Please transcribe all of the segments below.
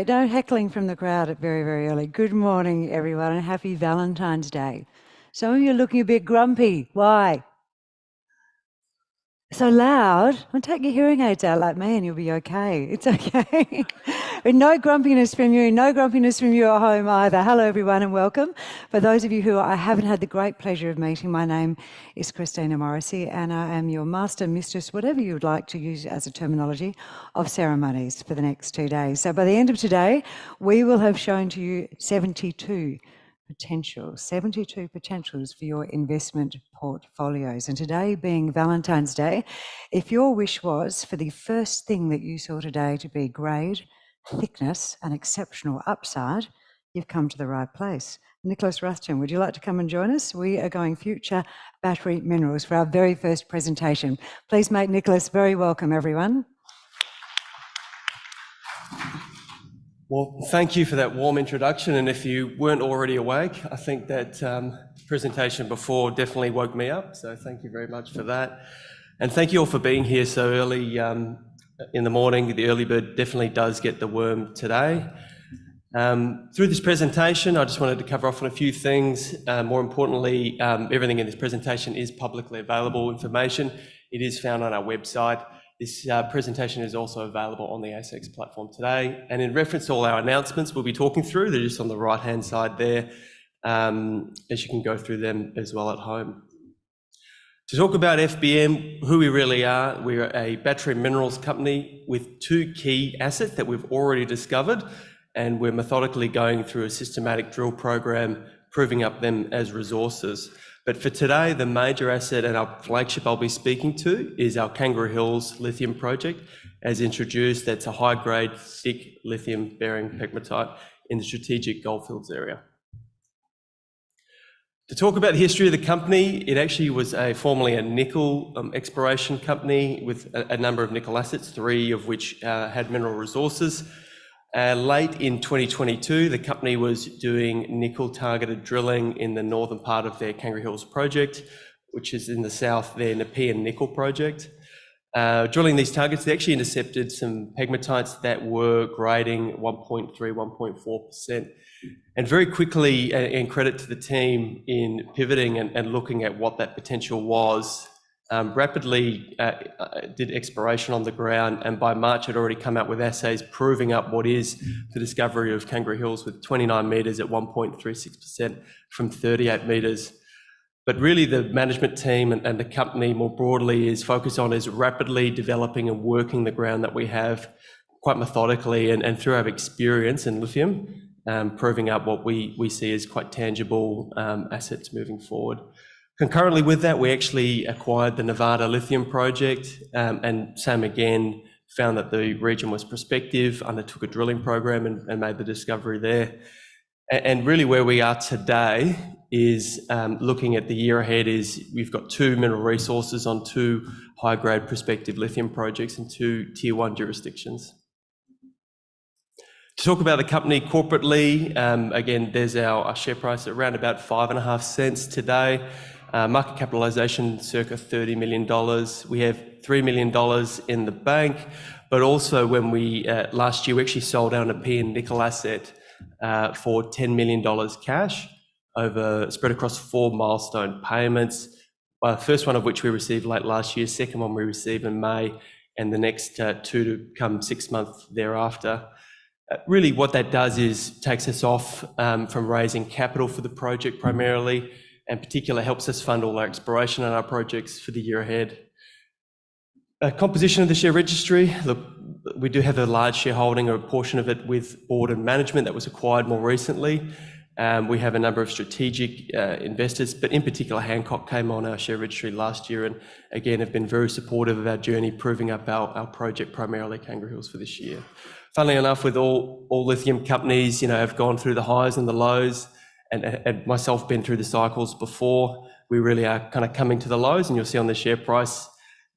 No heckling from the crowd at very, very early. Good morning, everyone, and happy Valentine's Day. Some of you are looking a bit grumpy. Why? So loud? Well, take your hearing aids out like me and you'll be okay. It's okay. And no grumpiness from you at home either. Hello, everyone, and welcome. For those of you who I haven't had the great pleasure of meeting, my name is Christina Morrissey, and I am your master, mistress, whatever you would like to use as a terminology, of ceremonies for the next 2 days. So by the end of today, we will have shown to you 72 potentials for your investment portfolios. And today being Valentine's Day, if your wish was for the first thing that you saw today to be grade, thickness and exceptional upside, you've come to the right place. Nicholas Rutherford, would you like to come and join us? We are going future battery minerals for our very first presentation. Please make Nicholas very welcome, everyone. Well, thank you for that warm introduction, and if you weren't already awake, I think that presentation before definitely woke me up, so thank you very much for that. And thank you all for being here so early in the morning. The early bird definitely does get the worm today. Through this presentation, I just wanted to cover off on a few things. More importantly, everything in this presentation is publicly available information. It is found on our website. This presentation is also available on the ASX platform today. And in reference to all our announcements we'll be talking through, they're just on the right-hand side there, as you can go through them as well at home. To talk about FBM, who we really are, we're a battery minerals company with two key assets that we've already discovered, and we're methodically going through a systematic drill program, proving up them as resources. But for today, the major asset and our flagship I'll be speaking to is our Kangaroo Hills lithium project. As introduced, that's a high-grade, thick lithium-bearing pegmatite in the strategic goldfields area. To talk about the history of the company, it actually was formerly a nickel exploration company with a number of nickel assets, 3 of which had mineral resources. Late in 2022, the company was doing nickel-targeted drilling in the northern part of their Kangaroo Hills project, which is in the south, their Nepean nickel project. Drilling these targets, they actually intercepted some pegmatites that were grading 1.3, 1.4%. And very quickly, and credit to the team in pivoting and looking at what that potential was, rapidly did exploration on the ground, and by March had already come out with assays proving up what is the discovery of Kangaroo Hills with 29 metres at 1.36% from 38 metres. But really the management team and the company more broadly is focused on is rapidly developing and working the ground that we have quite methodically and through our experience in lithium proving up what we see as quite tangible assets moving forward. Concurrently with that, we actually acquired the Nevada Lithium project, and same again, found that the region was prospective, undertook a drilling program and made the discovery there. And really where we are today is looking at the year ahead is we've got 2 mineral resources on 2 high-grade prospective lithium projects in 2 tier 1 jurisdictions. To talk about the company corporately, again, there's our share price at around about 5.5 cents today. Market capitalisation circa $30 million. We have $3 million in the bank, but also when we last year we actually sold down a P and nickel asset for $10 million cash spread across 4 milestone payments. First one of which we received late last year, second one we received in May, and the next 2 to come 6 months thereafter. Really what that does is takes us off from raising capital for the project primarily, and particularly helps us fund all our exploration on our projects for the year ahead. Composition of the share registry. Look, we do have a large shareholding, or a portion of it, with board and management that was acquired more recently. We have a number of strategic investors, but in particular Hancock came on our share registry last year and again have been very supportive of our journey, proving up our project, primarily Kangaroo Hills, for this year. Funnily enough, with all lithium companies, have gone through the highs and the lows, and myself been through the cycles before. We really are kind of coming to the lows, and you'll see on the share price,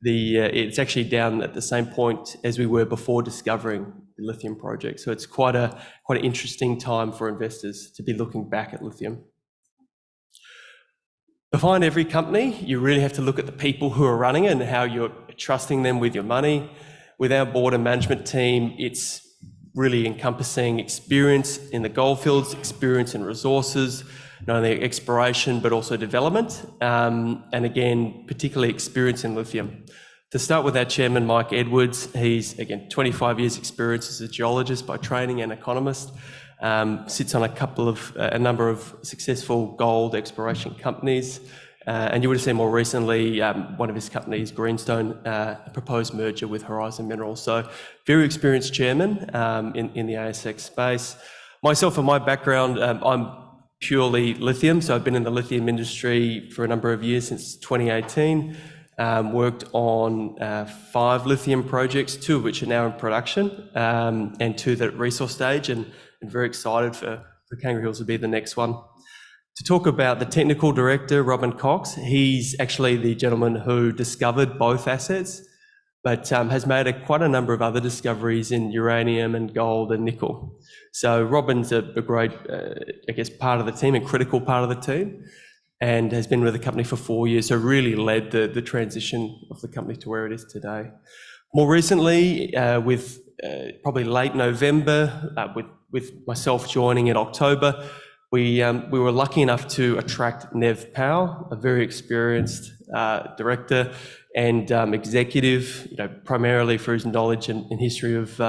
it's actually down at the same point as we were before discovering the lithium project. So it's quite an interesting time for investors to be looking back at lithium. Behind every company, you really have to look at the people who are running it and how you're trusting them with your money. With our board and management team, it's really encompassing experience in the goldfields, experience in resources, not only exploration but also development, and again, particularly experience in lithium. To start with our chairman, Mike Edwards, he's again 25 years experience as a geologist by training and economist, sits on a number of successful gold exploration companies, and you would have seen more recently one of his companies, Greenstone, a proposed merger with Horizon Minerals. So very experienced chairman in the ASX space. Myself and my background, I'm purely lithium, so I've been in the lithium industry for a number of years, since 2018. Worked on 5 lithium projects, 2 of which are now in production, and 2 that are at resource stage, and very excited for Kangaroo Hills to be the next one. To talk about the technical director, Robin Cox, he's actually the gentleman who discovered both assets, but has made quite a number of other discoveries in uranium and gold and nickel. So Robin's a great, part of the team, a critical part of the team, and has been with the company for 4 years, so really led the transition of the company to where it is today. More recently, with probably late November, with myself joining in October, we were lucky enough to attract Nev Powell, a very experienced director and executive, primarily for his knowledge and history of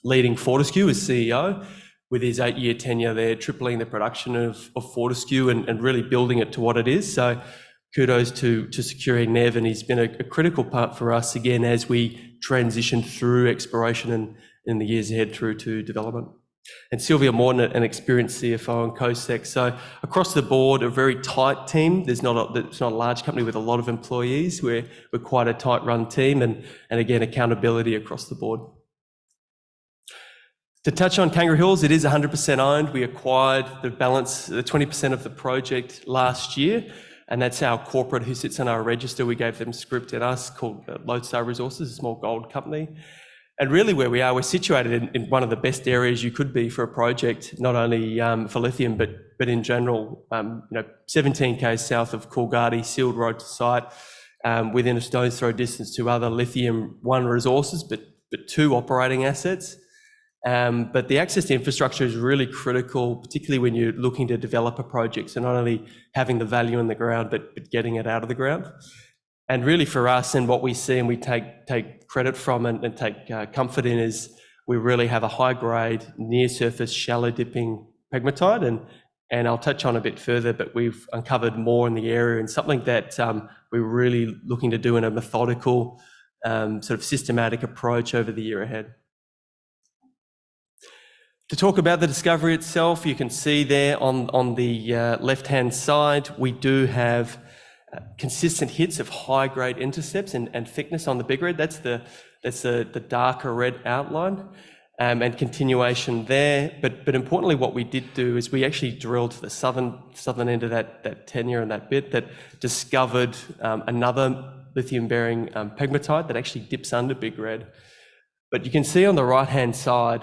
leading Fortescue as CEO, with his 8-year tenure there, tripling the production of Fortescue and really building it to what it is. So kudos to securing Nev, and he's been a critical part for us again as we transition through exploration and in the years ahead through to development. And Sylvia Morton, an experienced CFO and COSEC. So across the board, a very tight team. It's not a large company with a lot of employees. We're quite a tight run team, and again, accountability across the board. To touch on Kangaroo Hills, it is 100% owned. We acquired the balance, the 20% of the project last year, and that's our corporate who sits on our register. We gave them script and us, called Lodestar Resources, a small gold company. And really where we are, we're situated in one of the best areas you could be for a project, not only for lithium, but in general. 17 k's south of Coolgardie, sealed road to site, within a stone's throw distance to other lithium resources, but 2 operating assets. But the access to infrastructure is really critical, particularly when you're looking to develop a project. So not only having the value in the ground, but getting it out of the ground. And really for us, and what we see and we take credit from and take comfort in, is we really have a high grade, near surface, shallow dipping pegmatite. And I'll touch on a bit further, but we've uncovered more in the area, and something that we're really looking to do in a methodical, sort of systematic approach over the year ahead. To talk about the discovery itself, you can see there on the left-hand side, we do have consistent hits of high-grade intercepts and thickness on the big red. That's the darker red outline, and continuation there. But importantly, what we did do is we actually drilled to the southern end of that tenure and that bit that discovered another lithium-bearing pegmatite that actually dips under big red. But you can see on the right-hand side,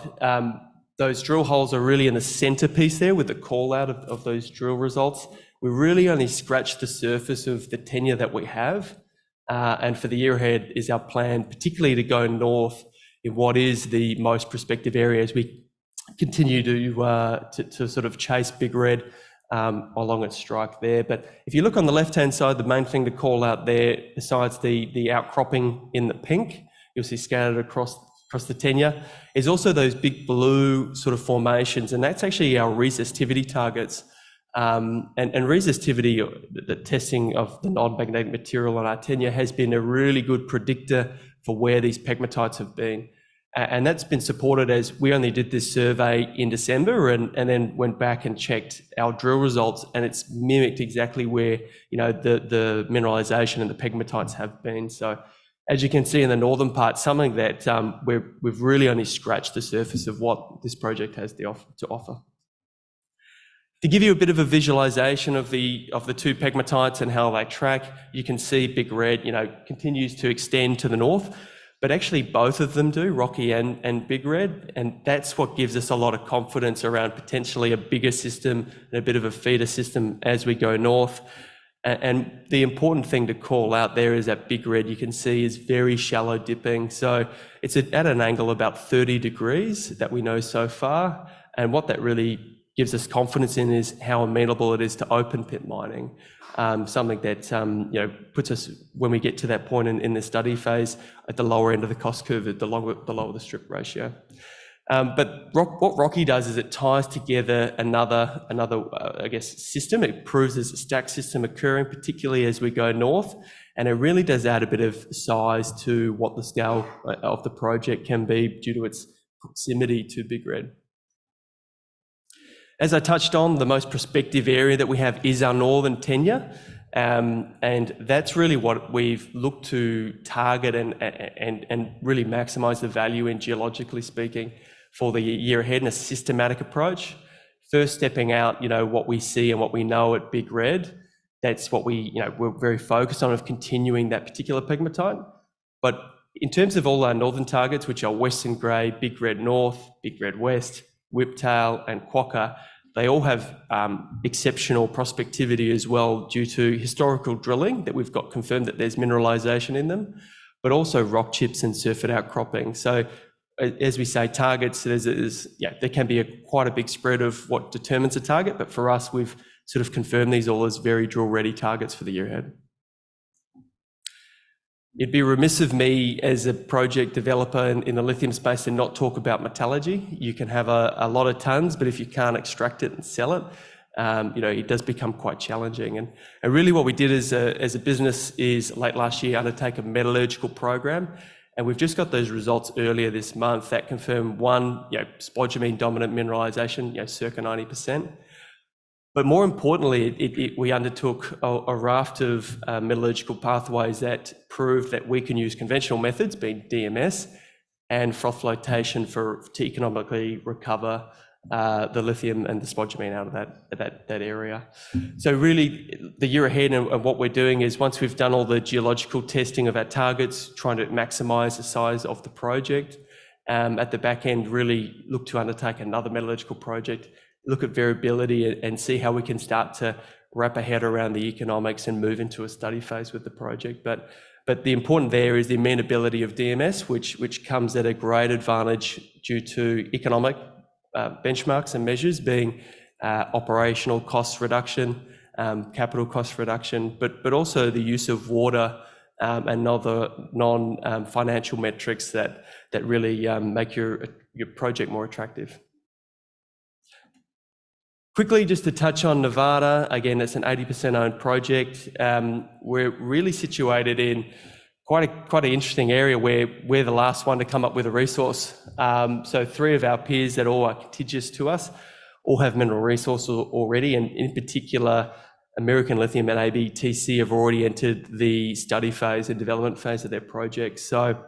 those drill holes are really in the centerpiece there with the call out of those drill results. We really only scratched the surface of the tenure that we have. And for the year ahead is our plan, particularly to go north in what is the most prospective area as we continue to sort of chase big red along its strike there. But if you look on the left-hand side, the main thing to call out there, besides the outcropping in the pink, you'll see scattered across the tenure, is also those big blue sort of formations, and that's actually our resistivity targets. And resistivity, the testing of the non-magnetic material on our tenure, has been a really good predictor for where these pegmatites have been. And that's been supported as we only did this survey in December and then went back and checked our drill results, and it's mimicked exactly where, you know, the mineralization and the pegmatites have been. So as you can see in the northern part, something that we've really only scratched the surface of what this project has to offer. To give you a bit of a visualization of the two pegmatites and how they track, you can see big red, you know, continues to extend to the north, but actually both of them do, Rocky and big red, and that's what gives us a lot of confidence around potentially a bigger system and a bit of a feeder system as we go north. And the important thing to call out there is that big red, you can see, is very shallow dipping. So it's at an angle about 30 degrees that we know so far. And what that really gives us confidence in is how amenable it is to open pit mining. Something that you know, puts us, when we get to that point in the study phase, at the lower end of the cost curve, at the lower the strip ratio. But what Rocky does is it ties together another I guess, system. It proves there's a stack system occurring, particularly as we go north, and it really does add a bit of size to what the scale of the project can be due to its proximity to Big Red. As I touched on, the most prospective area that we have is our northern tenure, and that's really what we've looked to target and really maximise the value in, geologically speaking, for the year ahead in a systematic approach. First, stepping out, you know, what we see and what we know at Big Red. That's what we're very focused on, of continuing that particular pegmatite. But in terms of all our northern targets, which are Western Grey, Big Red North, Big Red West, Whiptail and Quokka, they all have exceptional prospectivity as well due to historical drilling that we've got confirmed that there's mineralisation in them, but also rock chips and surfeit outcropping. So as we say, targets, there can be quite a big spread of what determines a target, but for us, we've sort of confirmed these all as very drill-ready targets for the year ahead. It'd be remiss of me as a project developer in the lithium space to not talk about metallurgy. You can have a lot of tons, but if you can't extract it and sell it, it does become quite challenging. And really what we did as a business is late last year undertake a metallurgical program, and we've just got those results earlier this month that confirm one, spodumene dominant mineralisation, circa 90%. But more importantly, we undertook a raft of metallurgical pathways that proved that we can use conventional methods, being DMS and froth flotation, to economically recover the lithium and the spodumene out of that area. So really, the year ahead and what we're doing is, once we've done all the geological testing of our targets, trying to maximise the size of the project, at the back end, really look to undertake another metallurgical project, look at variability and see how we can start to wrap our head around the economics and move into a study phase with the project. But the important there is the amenability of DMS, which comes at a great advantage due to economic benchmarks and measures, being operational cost reduction, capital cost reduction, but also the use of water and other non-financial metrics that really make your project more attractive. Quickly, just to touch on Nevada, again, it's an 80% owned project. We're really situated in quite an interesting area where we're the last one to come up with a resource. So 3 of our peers that all are contiguous to us all have mineral resources already, and in particular, American Lithium and ABTC have already entered the study phase and development phase of their projects. So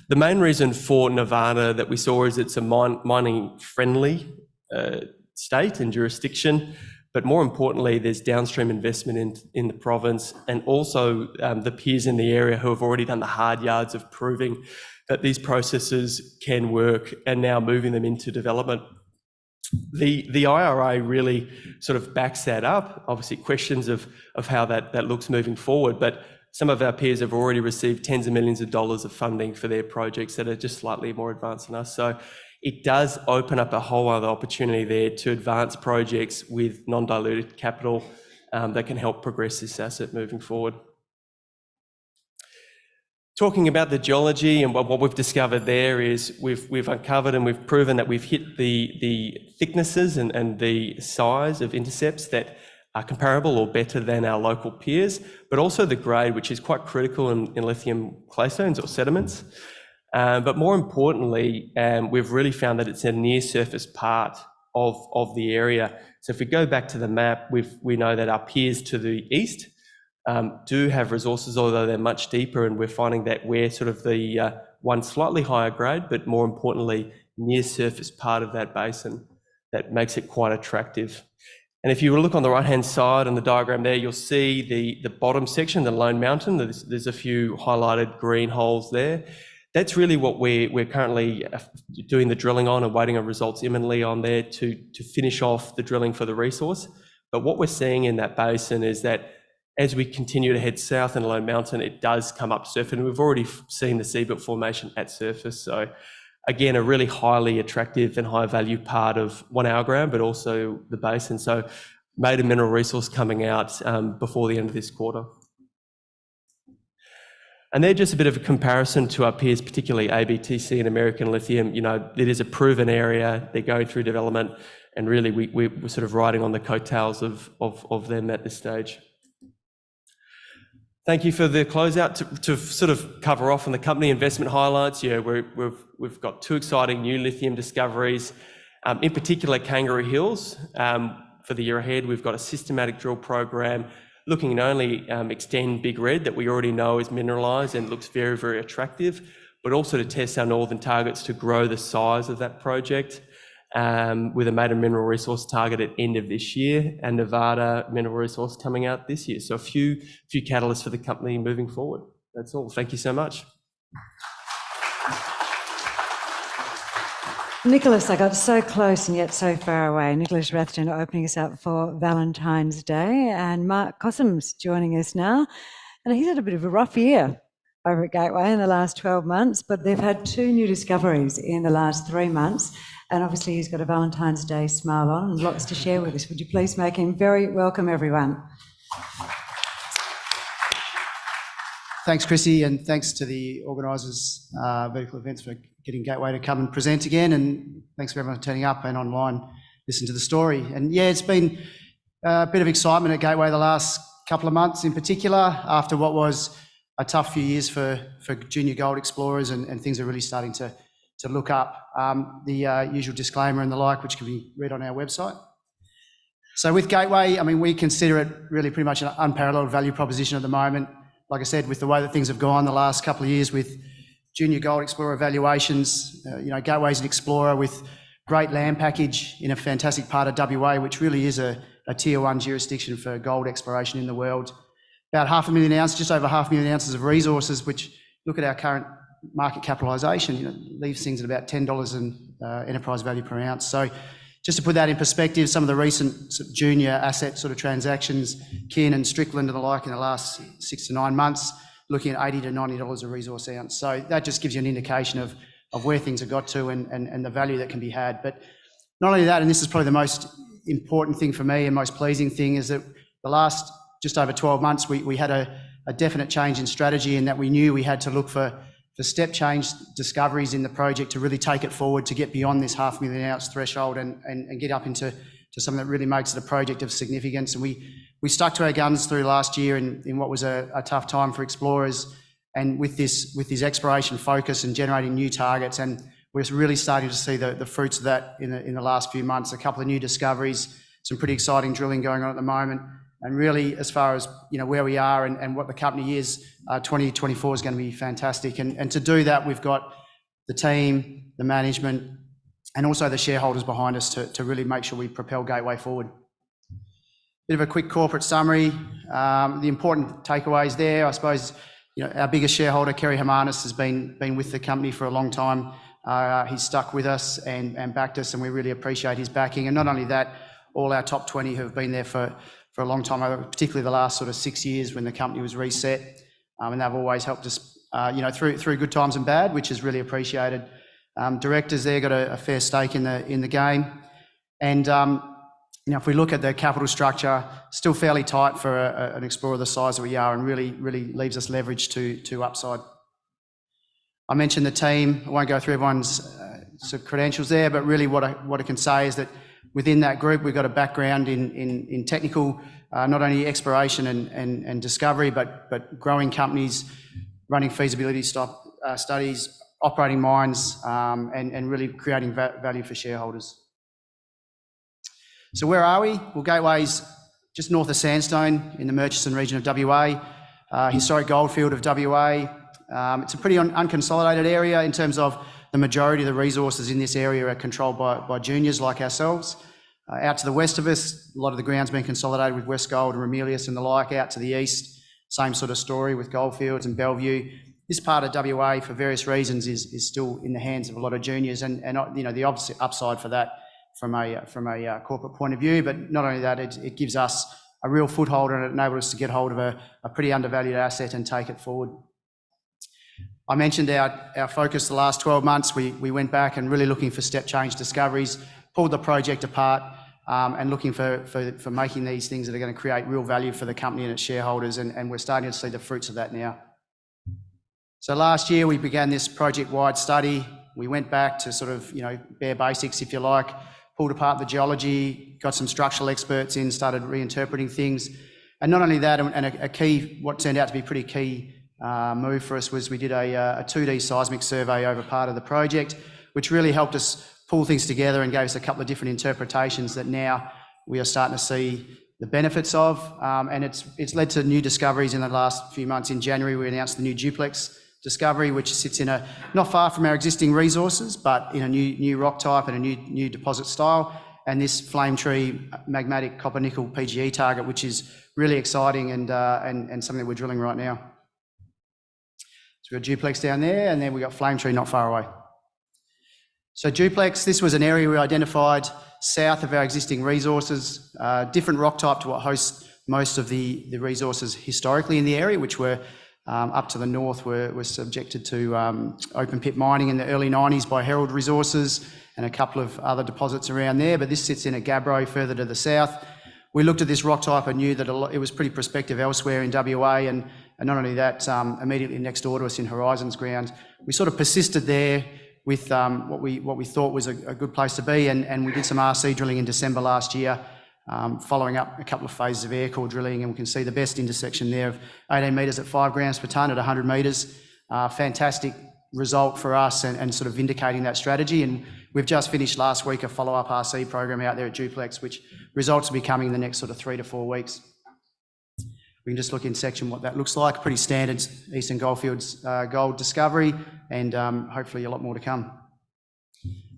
the main reason for Nevada that we saw is it's a mining-friendly state and jurisdiction, but more importantly, there's downstream investment in the province, and also the peers in the area who have already done the hard yards of proving that these processes can work and now moving them into development. The IRA really sort of backs that up. Obviously, questions of how that looks moving forward, but some of our peers have already received tens of millions of dollars of funding for their projects that are just slightly more advanced than us. So it does open up a whole other opportunity there to advance projects with non-diluted capital that can help progress this asset moving forward. Talking about the geology, and what we've discovered there is we've uncovered and we've proven that we've hit the thicknesses and the size of intercepts that are comparable or better than our local peers, but also the grade, which is quite critical in lithium claystones or sediments. But more importantly, we've really found that it's a near surface part of the area. So if we go back to the map, we know that our peers to the east do have resources, although they're much deeper, and we're finding that we're sort of the one slightly higher grade, but more importantly, near surface part of that basin that makes it quite attractive. And if you look on the right-hand side on the diagram there, you'll see the bottom section, the Lone Mountain. There's a few highlighted green holes there. That's really what we're currently doing the drilling on and waiting on results imminently on there to finish off the drilling for the resource. But what we're seeing in that basin is that as we continue to head south in the Lone Mountain, it does come up surface, and we've already seen the seabed formation at surface. So again, a really highly attractive and high value part of our ground, but also the basin. So maiden mineral resource coming out before the end of this quarter. And they're just a bit of a comparison to our peers, particularly ABTC and American Lithium. You know, it is a proven area. They're going through development, and really we're sort of riding on the coattails of them at this stage. Thank you for the closeout. To sort of cover off on the company investment highlights, yeah, we've got 2 exciting new lithium discoveries, in particular Kangaroo Hills. For the year ahead, we've got a systematic drill program looking not only extend Big Red that we already know is mineralised and looks very, very attractive, but also to test our northern targets to grow the size of that project. With a maiden mineral resource target at end of this year, and Nevada mineral resource coming out this year. So a few catalysts for the company moving forward. That's all. Thank you so much. Nicholas, I got so close and yet so far away. Nicholas Rathjen opening us up for Valentine's Day, and Mark Cossom's joining us now. And he's had a bit of a rough year over at Gateway in the last 12 months, but they've had 2 new discoveries in the last 3 months. And obviously he's got a Valentine's Day smile on and lots to share with us. Would you please make him very welcome, everyone? Thanks, Chrissy, and thanks to the organisers, Vertical Events, for getting Gateway to come and present again, and thanks for everyone turning up and online, listen to the story. And yeah, it's been a bit of excitement at Gateway the last couple of months in particular, after what was a tough few years for junior gold explorers, and things are really starting to look up. The usual disclaimer and the like, which can be read on our website. So with Gateway, I mean, we consider it really pretty much an unparalleled value proposition at the moment. Like I said, with the way that things have gone the last couple of years with junior gold explorer valuations, you know, Gateway's an explorer with great land package in a fantastic part of WA, which really is a tier 1 jurisdiction for gold exploration in the world. About 500,000 ounces, just over 500,000 ounces of resources, which, look at our current market capitalisation, you know, leaves things at about $10 in enterprise value per ounce. So just to put that in perspective, some of the recent sort of junior asset sort of transactions, Kin and Strickland and the like in the last 6 to 9 months, looking at $80 to $90 a resource ounce. So that just gives you an indication of where things have got to and the value that can be had. But not only that, and this is probably the most important thing for me and most pleasing thing, is that the last just over 12 months, we had a definite change in strategy, in that we knew we had to look for step change discoveries in the project to really take it forward, to get beyond this 500,000 ounce threshold and get up into something that really makes it a project of significance. And we stuck to our guns through last year in what was a tough time for explorers, And with this exploration focus and generating new targets, and we're really starting to see the fruits of that in the last few months. A couple of new discoveries, some pretty exciting drilling going on at the moment. And really, as far as where we are and what the company is, 2024 is going to be fantastic. And to do that, we've got the team, the management, and also the shareholders behind us to really make sure we propel Gateway forward. Bit of a quick corporate summary. The important takeaways there, I suppose, our biggest shareholder, Kerry Hermanis, has been with the company for a long time. He's stuck with us and backed us, and we really appreciate his backing. And not only that, all our top 20 have been there for a long time, particularly the last sort of 6 years when the company was reset. And they've always helped us, through good times and bad, which is really appreciated. Directors there got a fair stake in the game. And if we look at the capital structure, still fairly tight for an explorer the size that we are, and really leaves us leverage to upside. I mentioned the team. I won't go through everyone's sort of credentials there, but really what I can say is that within that group, we've got a background in technical, not only exploration and discovery, but growing companies, running feasibility studies, operating mines, and really creating value for shareholders. So where are we? Well, Gateway's just north of Sandstone in the Murchison region of WA, historic goldfield of WA. It's a pretty unconsolidated area in terms of the majority of the resources in this area are controlled by juniors like ourselves. Out to the west of us, a lot of the ground's been consolidated with Westgold and Ramelius and the like. Out to the east, same sort of story with Goldfields and Bellevue. This part of WA, for various reasons, is still in the hands of a lot of juniors, and the opposite upside for that from a corporate point of view. But not only that, it gives us a real foothold, and it enables us to get hold of a pretty undervalued asset and take it forward. I mentioned our focus the last 12 months. We went back and really looking for step change discoveries, pulled the project apart, and looking for making these things that are going to create real value for the company and its shareholders, and we're starting to see the fruits of that now. So last year we began this project-wide study. We went back to sort of bare basics, if you like, pulled apart the geology, got some structural experts in, started reinterpreting things, and not only that, and what turned out to be a pretty key move for us was we did a 2D seismic survey over part of the project, which really helped us pull things together and gave us a couple of different interpretations that now we are starting to see the benefits of, and it's led to new discoveries in the last few months. In January, we announced the new duplex discovery, which sits in not far from our existing resources, but in a new rock type and a new deposit style, and this flame tree magmatic copper nickel PGE target, which is really exciting and something that we're drilling right now. So we've got duplex down there, and then we've got flame tree not far away. So duplex, this was an area we identified south of our existing resources, different rock type to what hosts most of the resources historically in the area, which were up to the north were subjected to open pit mining in the early 90s by Herald Resources and a couple of other deposits around there, but this sits in a gabbro further to the south. We looked at this rock type and knew that it was pretty prospective elsewhere in WA, and not only that, immediately next door to us in Horizons ground. We sort of persisted there with what we thought was a good place to be, and we did some RC drilling in December last year, following up a couple of phases of air core drilling, and we can see the best intersection there of 18 metres at 5 grams per tonne at 100 metres. Fantastic result for us and sort of vindicating that strategy. And we've just finished last week a follow-up RC program out there at Duplex, which results will be coming in the next sort of 3 to 4 weeks. We can just look in section what that looks like. Pretty standard Eastern Goldfields gold discovery, and hopefully a lot more to come.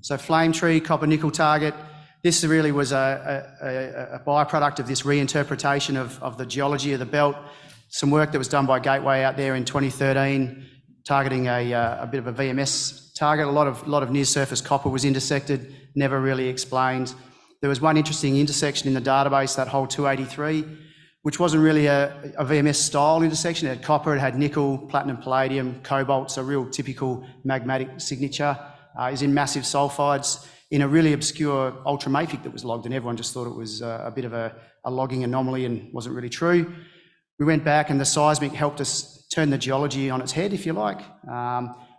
So flame tree, copper nickel target. This really was a byproduct of this reinterpretation of the geology of the belt. Some work that was done by Gateway out there in 2013, targeting a bit of a VMS target. A lot of near-surface copper was intersected, never really explained. There was one interesting intersection in the database, that hole 283, which wasn't really a VMS style intersection. It had copper, it had nickel, platinum, palladium, cobalt, so real typical magmatic signature. Is in massive sulfides in a really obscure ultramafic that was logged, and everyone just thought it was a bit of a logging anomaly and wasn't really true. We went back and the seismic helped us turn the geology on its head, if you like.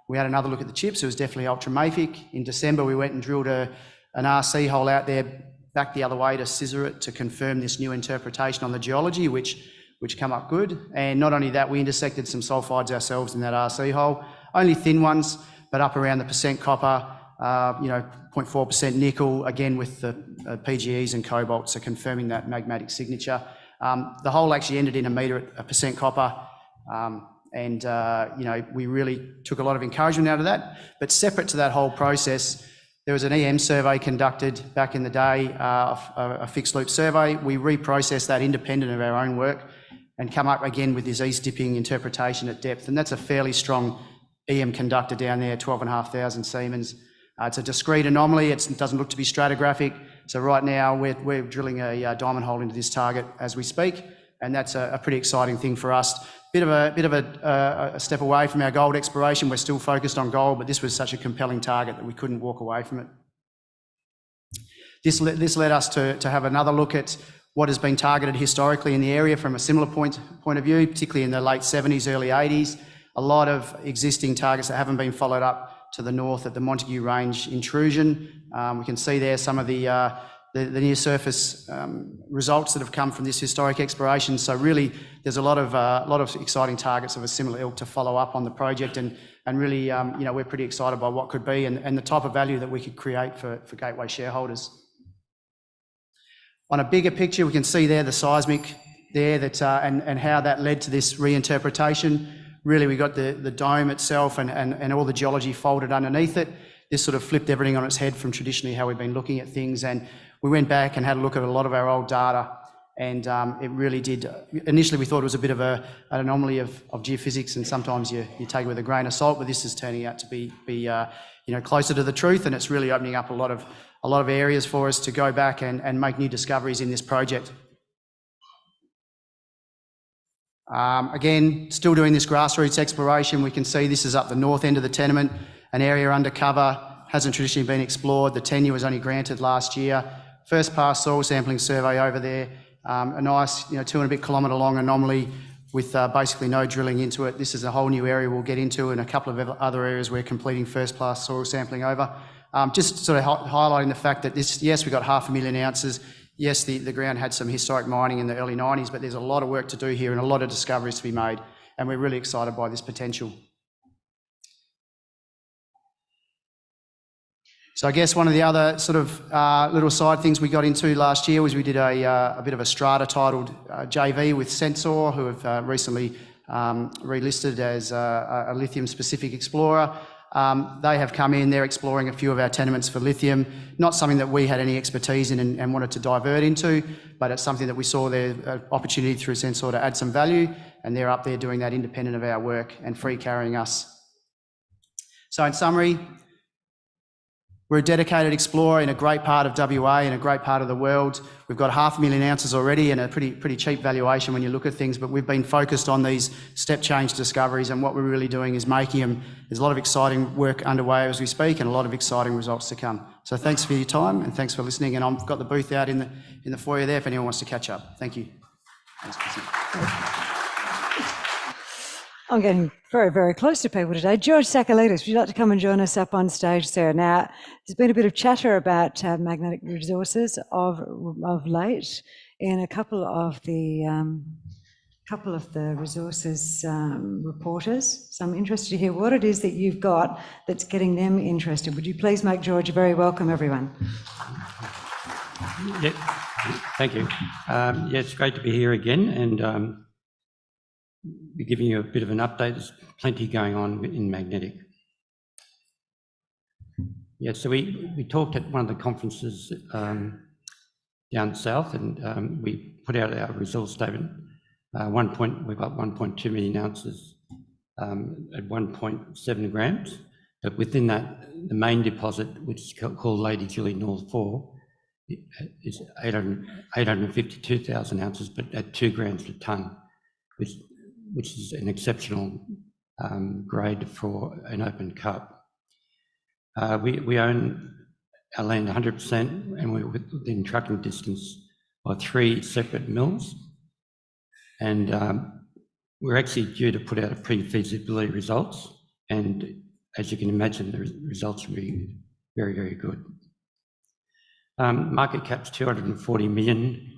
We had another look at the chips. It was definitely ultramafic. In December, we went and drilled an RC hole out there back the other way to scissor it to confirm this new interpretation on the geology, which which come up good. And not only that, we intersected some sulfides ourselves in that RC hole, only thin ones, but up around the percent copper, 0.4% nickel, again with the PGEs and cobalt, so confirming that magmatic signature. The hole actually ended in a metre at 1% copper, we really took a lot of encouragement out of that. But separate to that whole process, there was an EM survey conducted back in the day, a fixed loop survey. We reprocessed that independent of our own work and come up again with this east dipping interpretation at depth, and that's a fairly strong EM conductor down there, 12,500 Siemens. It's a discrete anomaly. It doesn't look to be stratigraphic. So right now we're drilling a diamond hole into this target as we speak, and that's a pretty exciting thing for us. Bit of a step away from our gold exploration. We're still focused on gold, but this was such a compelling target that we couldn't walk away from it. This led us to have another look at what has been targeted historically in the area from a similar point of view, particularly in the late 70s, early 80s. A lot of existing targets that haven't been followed up to the north at the Montague Range intrusion. We can see there some of the near surface results that have come from this historic exploration. So really, there's a lot of exciting targets of a similar ilk to follow up on the project, and really, we're pretty excited by what could be and the type of value that we could create for Gateway shareholders. On a bigger picture, we can see there the seismic there that and how that led to this reinterpretation. Really, we got the dome itself and all the geology folded underneath it. This sort of flipped everything on its head from traditionally how we've been looking at things. And we went back and had a look at a lot of our old data, and it really did. Initially, we thought it was a bit of an anomaly of geophysics, and sometimes you take it with a grain of salt. But this is turning out to be closer to the truth, and it's really opening up a lot of areas for us to go back and make new discoveries in this project. Again, still doing this grassroots exploration. We can see this is up the north end of the tenement, an area undercover, hasn't traditionally been explored. The tenure was only granted last year. First pass soil sampling survey over there, a nice 2 and a bit kilometre long anomaly with basically no drilling into it. This is a whole new area we'll get into, and a couple of other areas we're completing first pass soil sampling over. Just sort of highlighting the fact that this, yes, we got 500,000 ounces. Yes, the ground had some historic mining in the early 90s, but there's a lot of work to do here and a lot of discoveries to be made, and we're really excited by this potential. So I guess one of the other sort of little side things we got into last year was we did a bit of a strata titled JV with Sensor, who have recently relisted as a lithium-specific explorer. They have come in, they're exploring a few of our tenements for lithium, not something that we had any expertise in and wanted to divert into, but it's something that we saw there, opportunity through Sensor to add some value, and they're up there doing that independent of our work and free carrying us. So in summary, we're a dedicated explorer in a great part of WA and a great part of the world. We've got 500,000 ounces already and a pretty cheap valuation when you look at things, but we've been focused on these step change discoveries, and what we're really doing is making them. There's a lot of exciting work underway as we speak and a lot of exciting results to come. So thanks for your time and thanks for listening, and I've got the booth out in the foyer there if anyone wants to catch up. Thank you. Thanks, Chrissy. I'm getting very, very close to people today. George Sakalidis, would you like to come and join us up on stage, sir? Now, there's been a bit of chatter about magnetic resources of late in a couple of the resources reporters. So I'm interested to hear what it is that you've got that's getting them interested. Would you please make George very welcome, everyone? Yeah, thank you. Yeah, it's great to be here again, and be giving you a bit of an update. There's plenty going on in magnetic. Yeah, so we talked at one of the conferences down south, and we put out our resource statement. We've got 1.2 million ounces at 1.7 grams, but within that, the main deposit, which is called Lady Julie North 4, is 852,000 ounces, but at 2 grams per tonne, which is an exceptional grade for an open cut. We own our land 100%, and we're within trucking distance of 3 separate mills, and we're actually due to put out a pre-feasibility results, and as you can imagine, the results will be very, very good. Market cap's 240 million.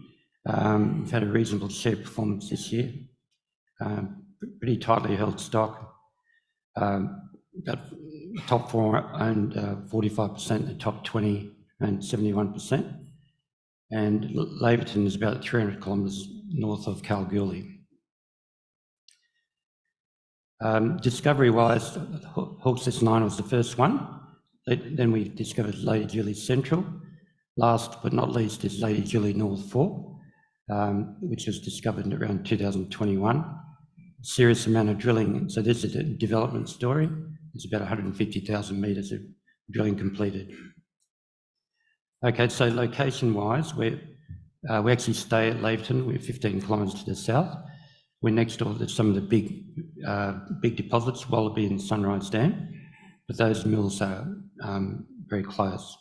We've had a reasonable share performance this year. Pretty tightly held stock. About top 4 owned 45%, the top 20 owned 71%. And Laverton is about 300 kilometres north of Kalgoorlie. Discovery-wise, Hawksnest 9 was the first one. Then we discovered Lady Julie Central. Last but not least is Lady Julie North 4, which was discovered around 2021. Serious amount of drilling. So this is a development story. There's about 150,000 metres of drilling completed. Okay, so location-wise, we actually stay at Laverton. We're 15 kilometres to the south. We're next door to some of the big deposits, Wallaby and Sunrise Dam, but those mills are very close.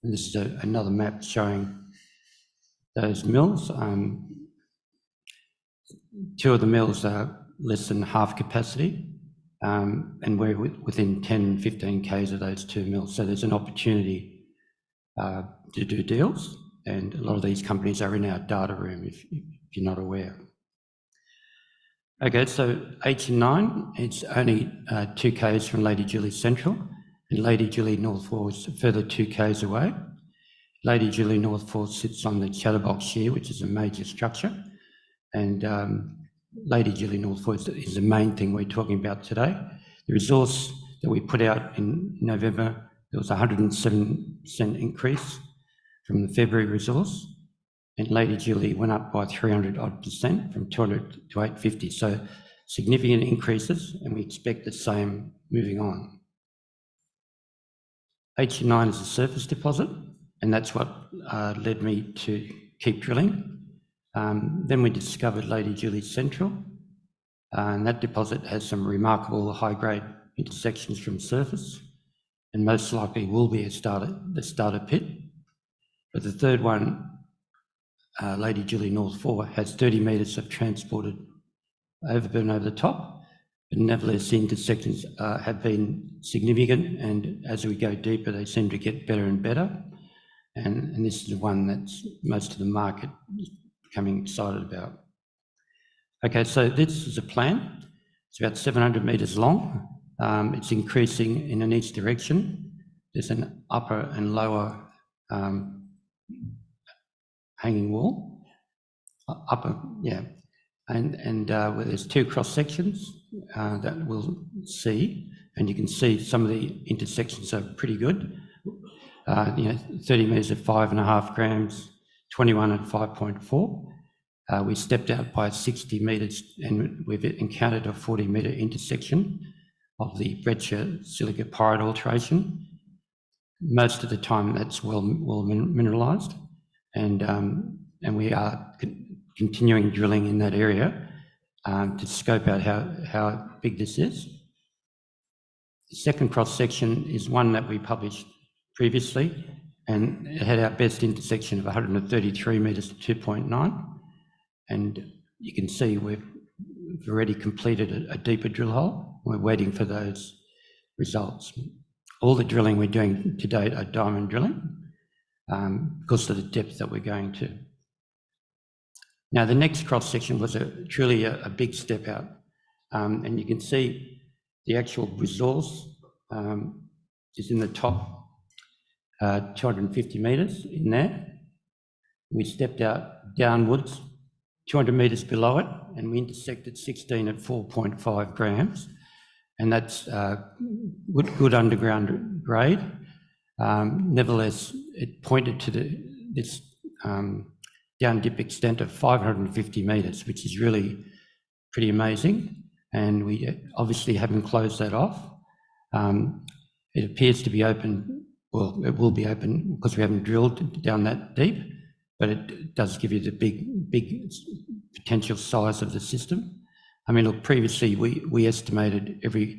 And this is another map showing those mills. 2 of the mills are less than half capacity, and we're within 10, 15 k's of those 2 mills. So there's an opportunity to do deals, and a lot of these companies are in our data room if you're not aware. Okay, so 8 and 9, it's only 2 k's from Lady Julie Central, and Lady Julie North 4 is a further 2 k's away. Lady Julie North 4 sits on the Chatterbox Shear, which is a major structure, and Lady Julie North 4 is the main thing we're talking about today. The resource that we put out in November, there was a 107% increase from the February resource, and Lady Julie went up by 300% from 200 to 850. So significant increases, and we expect the same moving on. HU9 is a surface deposit, and that's what led me to keep drilling. Then we discovered Lady Julie Central, and that deposit has some remarkable high-grade intersections from surface, and most likely will be the starter pit. But the third one, Lady Julie North 4, has 30 metres of transported overburden over the top, but nevertheless the intersections have been significant, and as we go deeper they seem to get better and better, and this is the one that's most of the market is becoming excited about. Okay, so this is a plan. It's about 700 metres long. It's increasing in each direction. There's an upper and lower hanging wall. And there's 2 cross sections that we'll see, and you can see some of the intersections are pretty good. 30 metres at 5.5 grams, 21 at 5.4. We stepped out by 60 metres, and we've encountered a 40-metre intersection of the breccia silica pyrite alteration. Most of the time that's well mineralised, and we are continuing drilling in that area to scope out how big this is. The second cross section is one that we published previously, and it had our best intersection of 133 metres to 2.9, and you can see we've already completed a deeper drill hole. We're waiting for those results. All the drilling we're doing to date are diamond drilling because of the depth that we're going to. Now the next cross section was truly a big step out, and you can see the actual resource is in the top 250 metres in there. We stepped out downwards 200 metres below it, and we intersected 16 at 4.5 grams, and that's good underground grade. Nevertheless, it pointed to this down dip extent of 550 metres, which is really pretty amazing, and we obviously haven't closed that off. It appears to be open, well, it will be open because we haven't drilled down that deep, but it does give you the big potential size of the system. I mean, look, previously we estimated every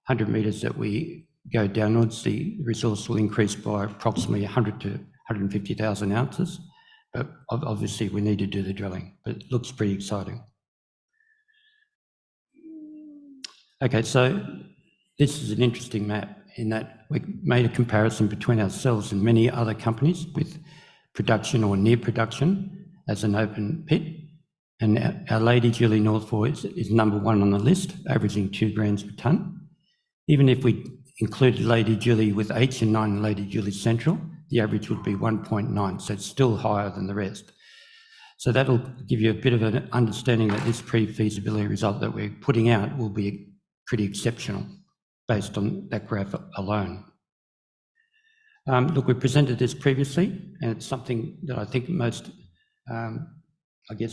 100 metres that we go downwards, the resource will increase by approximately 100 to 150,000 ounces. But obviously we need to do the drilling, but it looks pretty exciting. Okay, so this is an interesting map in that we made a comparison between ourselves and many other companies with production or near production as an open pit. And our Lady Julie North 4 is number 1 on the list, averaging 2 grams per tonne. Even if we included Lady Julie with H&9 and Lady Julie Central, the average would be 1.9, so it's still higher than the rest. So that'll give you a bit of an understanding that this pre-feasibility result that we're putting out will be pretty exceptional based on that graph alone. Look, we presented this previously, and it's something that I think most,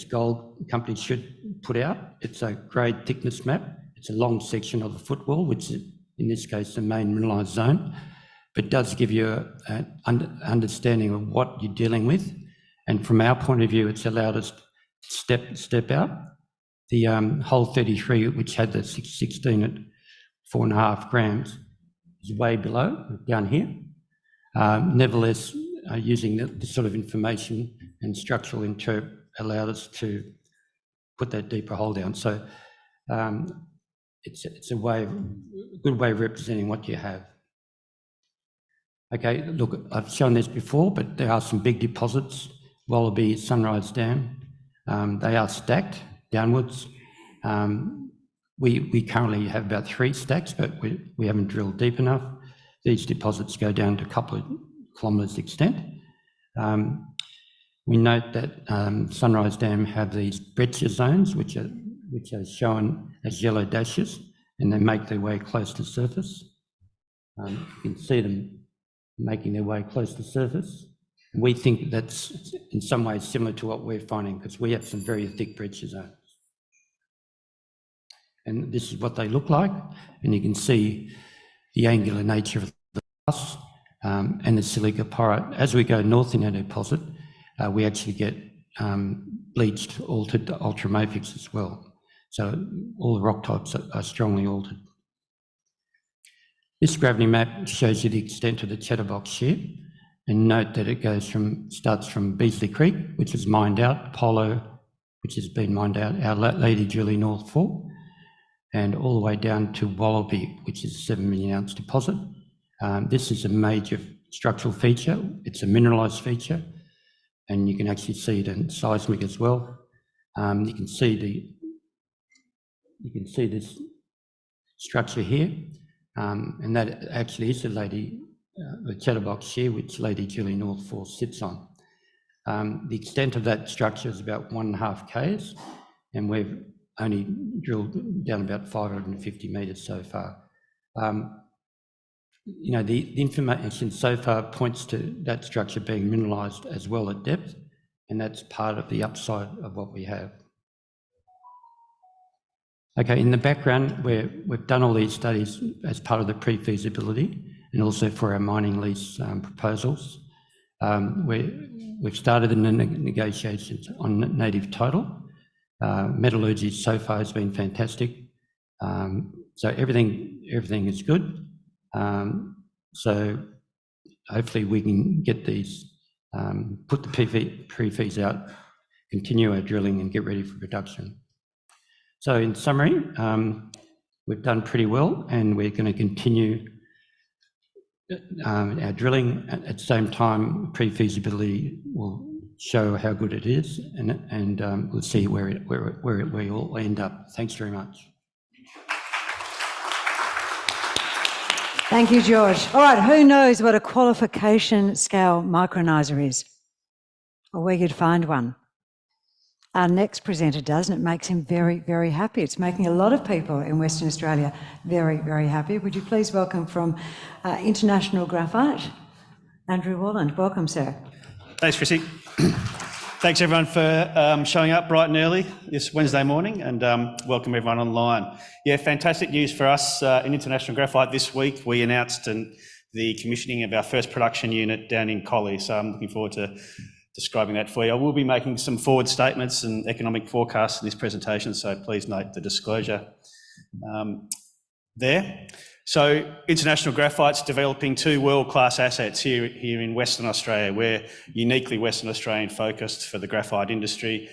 gold companies should put out. It's a grade thickness map. It's a long section of the footwall, which is, in this case, the main mineralised zone, but does give you an understanding of what you're dealing with. And from our point of view, it's allowed us to step out. The hole 33, which had the 16 at 4.5 grams, is way below, down here. Nevertheless, using this sort of information and structural interp allowed us to put that deeper hole down. So it's a good way of representing what you have. Okay, look, I've shown this before, but there are some big deposits. Wallaby, Sunrise Dam, they are stacked downwards. We currently have about 3 stacks, but we haven't drilled deep enough. These deposits go down to a couple of kilometres extent. We note that Sunrise Dam have these breccia zones, which are shown as yellow dashes, and they make their way close to surface. You can see them making their way close to surface. We think that's in some ways similar to what we're finding, because we have some very thick breccia zones. And this is what they look like, and you can see the angular nature of the glass and the silica pyrite. As we go north in our deposit, we actually get bleached, altered ultramafics as well. So all the rock types are strongly altered. This gravity map shows you the extent of the Chatterbox shear, and note that it starts from Beasley Creek, which is mined out, Polo, which has been mined out, our Lady Julie North 4, and all the way down to Wallaby, which is a 7 million ounce deposit. This is a major structural feature. It's a mineralised feature, and you can actually see it in seismic as well. You can see this structure here, and that actually is the Chatterbox shear, which Lady Julie North 4 sits on. The extent of that structure is about 1.5 k's, and we've only drilled down about 550 metres so far. The information so far points to that structure being mineralised as well at depth, and that's part of the upside of what we have. Okay, in the background, we've done all these studies as part of the pre-feasibility and also for our mining lease proposals. We've started in the negotiations on native title. Metallurgy so far has been fantastic. So everything is good. So hopefully we can get these, put the pre-fees out, continue our drilling and get ready for production. So in summary, we've done pretty well, and we're going to continue our drilling. At the same time, pre-feasibility will show how good it is, and we'll see where we all end up. Thanks very much. Thank you, George. All right, who knows what a qualification scale micronizer is, or where you'd find one? Our next presenter does, and it makes him very, very happy. It's making a lot of people in Western Australia very, very happy. Would you please welcome from International Graphite, Andrew Worland. Welcome, sir. Thanks, Chrissy. Thanks, everyone, for showing up bright and early this Wednesday morning, and welcome everyone online. Yeah, fantastic news for us in International Graphite this week. We announced the commissioning of our first production unit down in Collie, so I'm looking forward to describing that for you. I will be making some forward statements and economic forecasts in this presentation, so please note the disclosure there. So International Graphite's developing 2 world-class assets here in Western Australia. We're uniquely Western Australian focused for the graphite industry.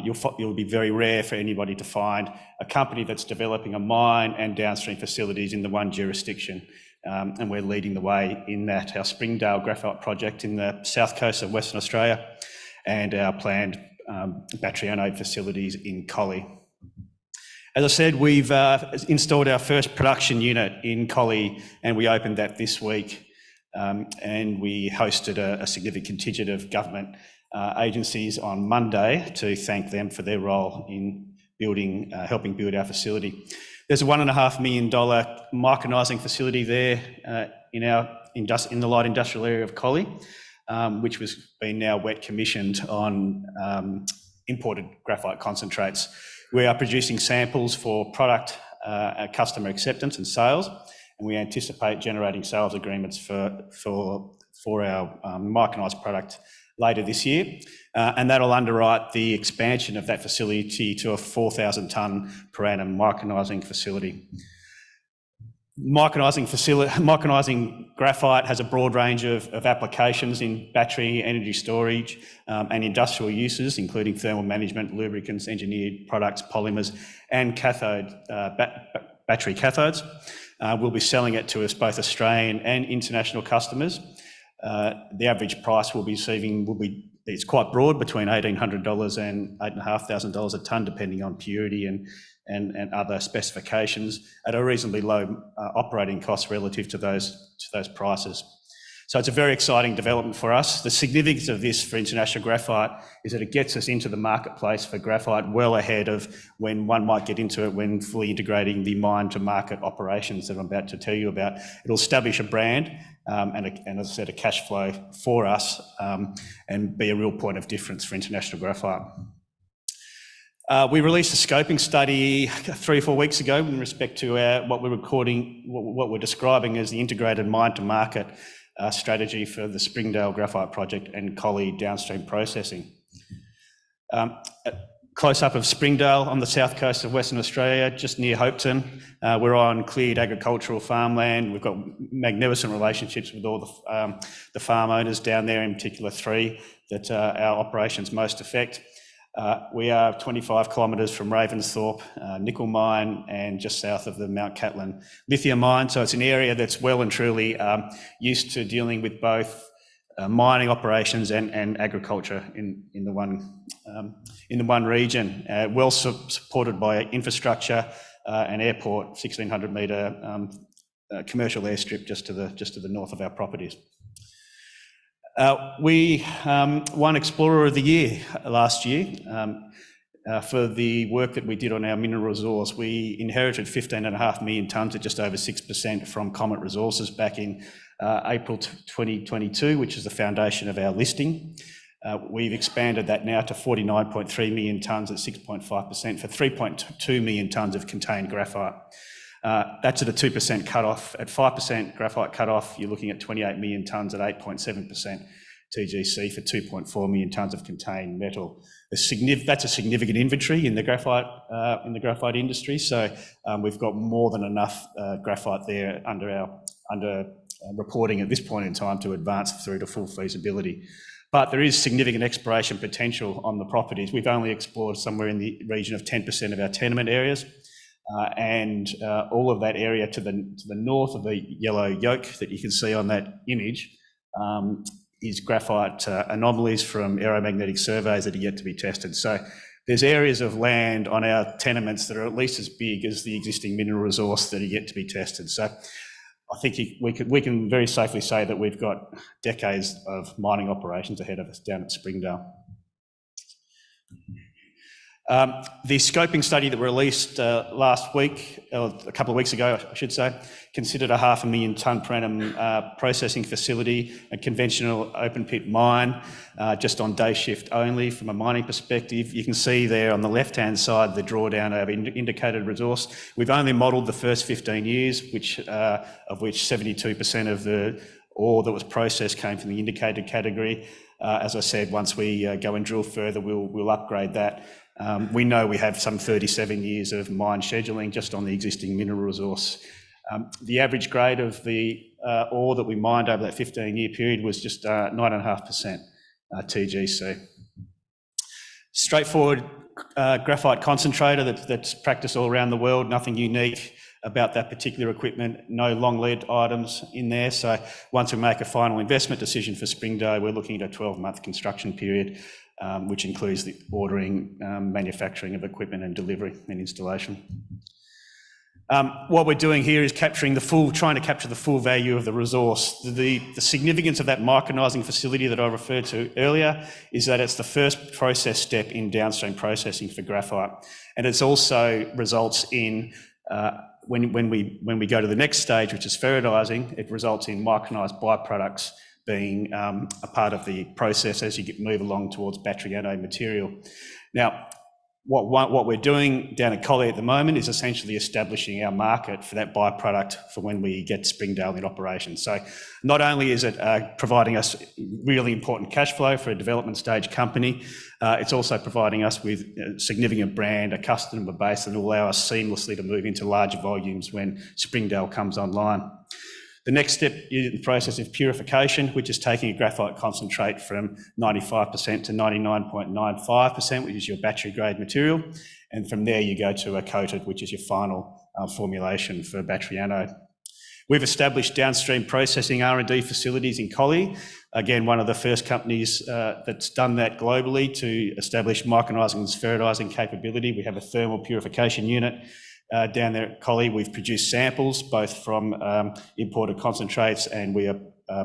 You'll be very rare for anybody to find a company that's developing a mine and downstream facilities in the one jurisdiction. And we're leading the way in that. Our Springdale Graphite project in the south coast of Western Australia and our planned battery anode facilities in Collie. As I said, we've installed our first production unit in Collie, and we opened that this week. And we hosted a significant contingent of government agencies on Monday to thank them for their role in building, helping build our facility. There's a $1.5 million micronising facility there in the light industrial area of Collie, which was being now wet commissioned on imported graphite concentrates. We are producing samples for product customer acceptance and sales, and we anticipate generating sales agreements for our micronised product later this year, and that'll underwrite the expansion of that facility to a 4,000 tonne per annum micronising facility. Micronising graphite has a broad range of applications in battery, energy storage, and industrial uses, including thermal management, lubricants, engineered products, polymers, and battery cathodes. We'll be selling it to both Australian and international customers. The average price we'll be receiving it's quite broad, between $1,800 and $8,500 a tonne, depending on purity and other specifications, at a reasonably low operating cost relative to those prices. So it's a very exciting development for us. The significance of this for International Graphite is that it gets us into the marketplace for graphite well ahead of when one might get into it when fully integrating the mine to market operations that I'm about to tell you about. It'll establish a brand and as I said, a cash flow for us and be a real point of difference for International Graphite. We released a scoping study 3 or 4 weeks ago in respect to what we're describing as the integrated mine to market strategy for the Springdale Graphite Project and Collie downstream processing. Close up of Springdale on the south coast of Western Australia, just near Hopeton. We're on cleared agricultural farmland. We've got magnificent relationships with all the farm owners down there, in particular 3 that our operations most affect. We are 25 kilometres from Ravensthorpe nickel mine and just south of the Mount Catlin lithium mine. So it's an area that's well and truly used to dealing with both mining operations and agriculture in the one region. Well supported by infrastructure, an airport, 1,600 metre commercial airstrip just to the north of our properties. We won Explorer of the Year last year for the work that we did on our mineral resource. We inherited 15.5 million tonnes at just over 6% from Comet Resources back in April 2022, which is the foundation of our listing. We've expanded that now to 49.3 million tonnes at 6.5% for 3.2 million tonnes of contained graphite. That's at a 2% cut-off. At 5% graphite cut-off, you're looking at 28 million tonnes at 8.7% TGC for 2.4 million tonnes of contained metal. That's a significant inventory in the graphite industry. So we've got more than enough graphite there under reporting at this point in time to advance through to full feasibility. But there is significant exploration potential on the properties. We've only explored somewhere in the region of 10% of our tenement areas. And all of that area to the north of the yellow yoke that you can see on that image is graphite anomalies from aeromagnetic surveys that are yet to be tested. So there's areas of land on our tenements that are at least as big as the existing mineral resource that are yet to be tested. So I think we can very safely say that we've got decades of mining operations ahead of us down at Springdale. The scoping study that we released last week, or a couple of weeks ago, I should say, considered a 500,000 tonne per annum processing facility, a conventional open pit mine, just on day shift only from a mining perspective. You can see there on the left-hand side the drawdown of indicated resource. We've only modelled the first 15 years, of which 72% of the ore that was processed came from the indicated category. As I said, once we go and drill further, we'll upgrade that. We know we have some 37 years of mine scheduling just on the existing mineral resource. The average grade of the ore that we mined over that 15-year period was just 9.5% TGC. Straightforward graphite concentrator that's practiced all around the world, nothing unique about that particular equipment, no long lead items in there. So once we make a final investment decision for Springdale, we're looking at a 12-month construction period which includes the ordering, manufacturing of equipment and delivery and installation. What we're doing here is trying to capture the full value of the resource. The significance of that micronising facility that I referred to earlier is that it's the first process step in downstream processing for graphite, and it's also results in when we go to the next stage, which is ferritising, it results in micronised byproducts being a part of the process as you move along towards battery anode material. Now, what we're doing down at Collie at the moment is essentially establishing our market for that byproduct for when we get Springdale in operation. So not only is it providing us really important cash flow for a development stage company, it's also providing us with a significant brand, a customer base that will allow us seamlessly to move into larger volumes when Springdale comes online. The next step is the process of purification, which is taking a graphite concentrate from 95% to 99.95%, which is your battery grade material. And from there you go to a coated, which is your final formulation for battery anode. We've established downstream processing R&D facilities in Collie. Again, one of the first companies that's done that globally to establish micronising and spheritizing capability. We have a thermal purification unit down there at Collie. We've produced samples both from imported concentrates, and we are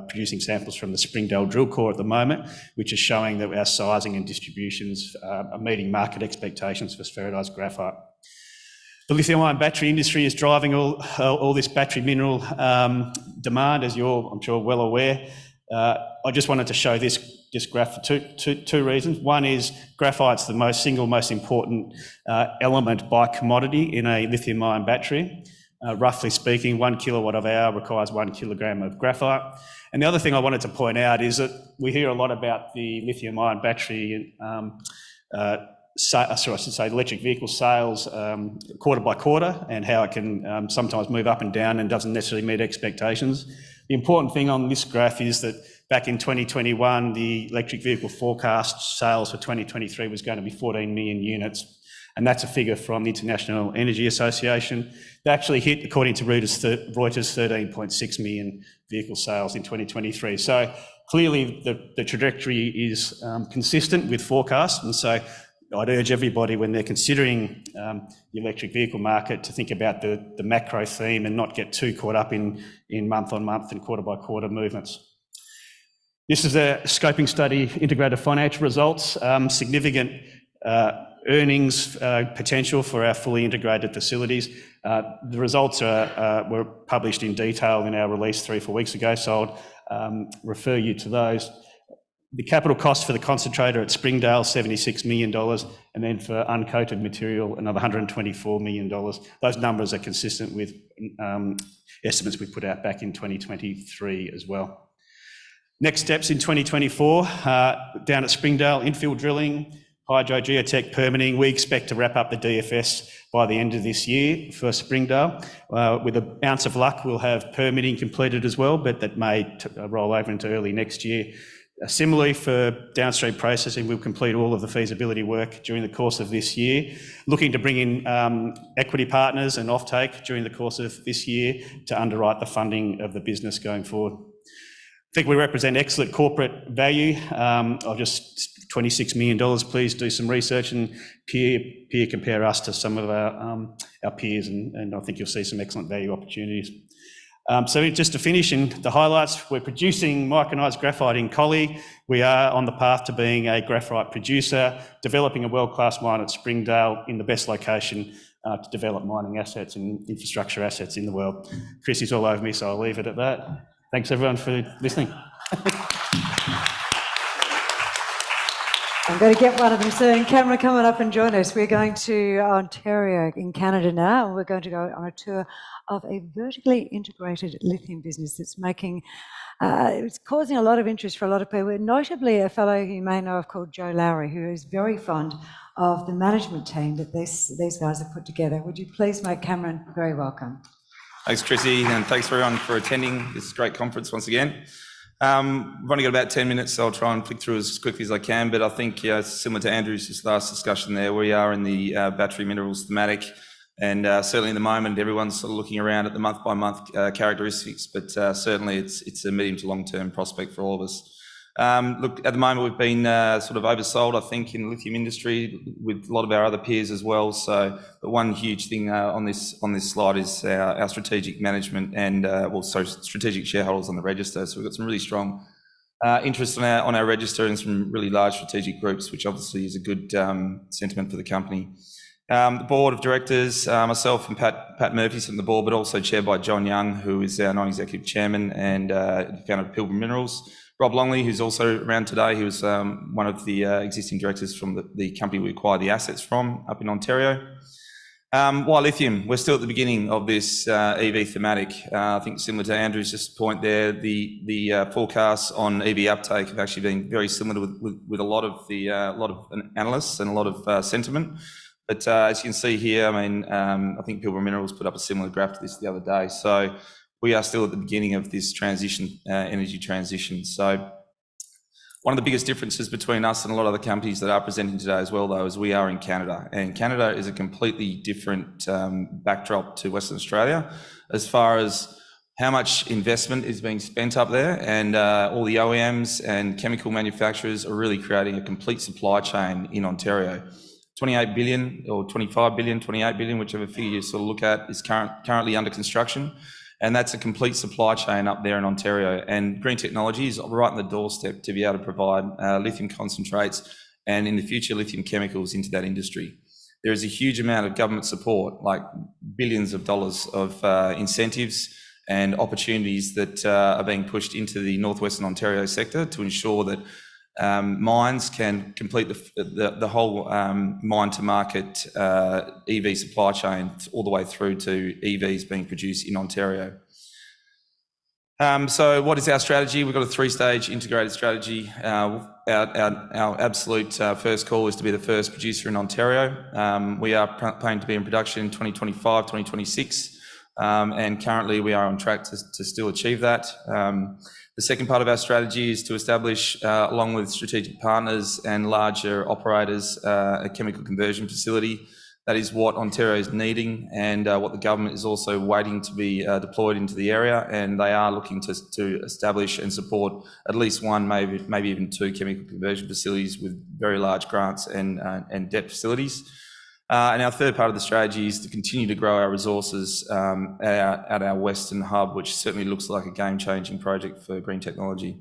producing samples from the Springdale drill core at the moment, which is showing that our sizing and distributions are meeting market expectations for spheritized graphite. The lithium-ion battery industry is driving all this battery mineral demand, as you're, I'm sure, well aware. I just wanted to show this graph for two reasons. One is graphite's the single most important element by commodity in a lithium-ion battery. Roughly speaking, 1 kilowatt of hour requires 1 kilogram of graphite. And the other thing I wanted to point out is that we hear a lot about the lithium-ion battery, electric vehicle sales quarter by quarter, and how it can sometimes move up and down and doesn't necessarily meet expectations. The important thing on this graph is that back in 2021, the electric vehicle forecast sales for 2023 was going to be 14 million units. And that's a figure from the International Energy Association. They actually hit, according to Reuters, 13.6 million vehicle sales in 2023. So clearly the trajectory is consistent with forecasts. And so I'd urge everybody, when they're considering the electric vehicle market, to think about the macro theme and not get too caught up in month on month and quarter by quarter movements. This is a scoping study, integrated financial results, significant earnings potential for our fully integrated facilities. The results were published in detail in our release 3 or 4 weeks ago, so I'll refer you to those. The capital cost for the concentrator at Springdale, $76 million, and then for uncoated material, another $124 million. Those numbers are consistent with estimates we put out back in 2023 as well. Next steps in 2024, down at Springdale, infill drilling, hydrogeotech permitting. We expect to wrap up the DFS by the end of this year for Springdale. With an ounce of luck, we'll have permitting completed as well, but that may roll over into early next year. Similarly, for downstream processing, we'll complete all of the feasibility work during the course of this year, looking to bring in equity partners and offtake during the course of this year to underwrite the funding of the business going forward. I think we represent excellent corporate value of just $26 million. Please do some research and peer compare us to some of our peers, and I think you'll see some excellent value opportunities. So just to finish in the highlights, we're producing micronised graphite in Collie. We are on the path to being a graphite producer, developing a world-class mine at Springdale in the best location to develop mining assets and infrastructure assets in the world. Chris is all over me, so I'll leave it at that. Thanks everyone for listening. I'm going to get one of them soon. Camera, coming up and join us. We're going to Ontario in Canada now, and we're going to go on a tour of a vertically integrated lithium business that's making, it's causing a lot of interest for a lot of people, notably a fellow who you may know of called Joe Lowry, who is very fond of the management team that these guys have put together. Would you please make Cameron very welcome? Thanks, Chrissy, and thanks everyone for attending this great conference once again. We've only got about 10 minutes, so I'll try and flick through as quickly as I can, but I think similar to Andrew's last discussion there, we are in the battery minerals thematic, and certainly in the moment everyone's sort of looking around at the month-by-month characteristics, but certainly it's a medium to long-term prospect for all of us. Look, at the moment we've been sort of oversold, I think, in the lithium industry with a lot of our other peers as well. So the one huge thing on this slide is our strategic management and also strategic shareholders on the register. So we've got some really strong interest on our register and some really large strategic groups, which obviously is a good sentiment for the company. The board of directors, myself and Pat Murphy sit on the board, but also chaired by John Young, who is our non-executive chairman and founder of Pilbara Minerals. Rob Longley, who's also around today, he was one of the existing directors from the company we acquired the assets from up in Ontario. Why lithium? We're still at the beginning of this EV thematic. I think similar to Andrew's just point there, the forecasts on EV uptake have actually been very similar with a lot of analysts and a lot of sentiment. But as you can see here, I mean, I think Pilbara Minerals put up a similar graph to this the other day. So we are still at the beginning of this transition, energy transition. So one of the biggest differences between us and a lot of the companies that are presenting today as well, though, is we are in Canada. And Canada is a completely different backdrop to Western Australia as far as how much investment is being spent up there. And all the OEMs and chemical manufacturers are really creating a complete supply chain in Ontario. 28 billion or 25 billion, 28 billion, whichever figure you sort of look at, is currently under construction. And that's a complete supply chain up there in Ontario. And green technology is right on the doorstep to be able to provide lithium concentrates and in the future lithium chemicals into that industry. There is a huge amount of government support, like billions of dollars of incentives and opportunities that are being pushed into the northwestern Ontario sector to ensure that mines can complete the whole mine-to-market EV supply chain all the way through to EVs being produced in Ontario. So what is our strategy? We've got a three-stage integrated strategy. Our absolute first call is to be the first producer in Ontario. We are planning to be in production in 2025, 2026, and currently we are on track to still achieve that. The second part of our strategy is to establish, along with strategic partners and larger operators, a chemical conversion facility. That is what Ontario is needing and what the government is also waiting to be deployed into the area. And they are looking to establish and support at least one, maybe even two chemical conversion facilities with very large grants and debt facilities. And our third part of the strategy is to continue to grow our resources at our Western hub, which certainly looks like a game-changing project for green technology.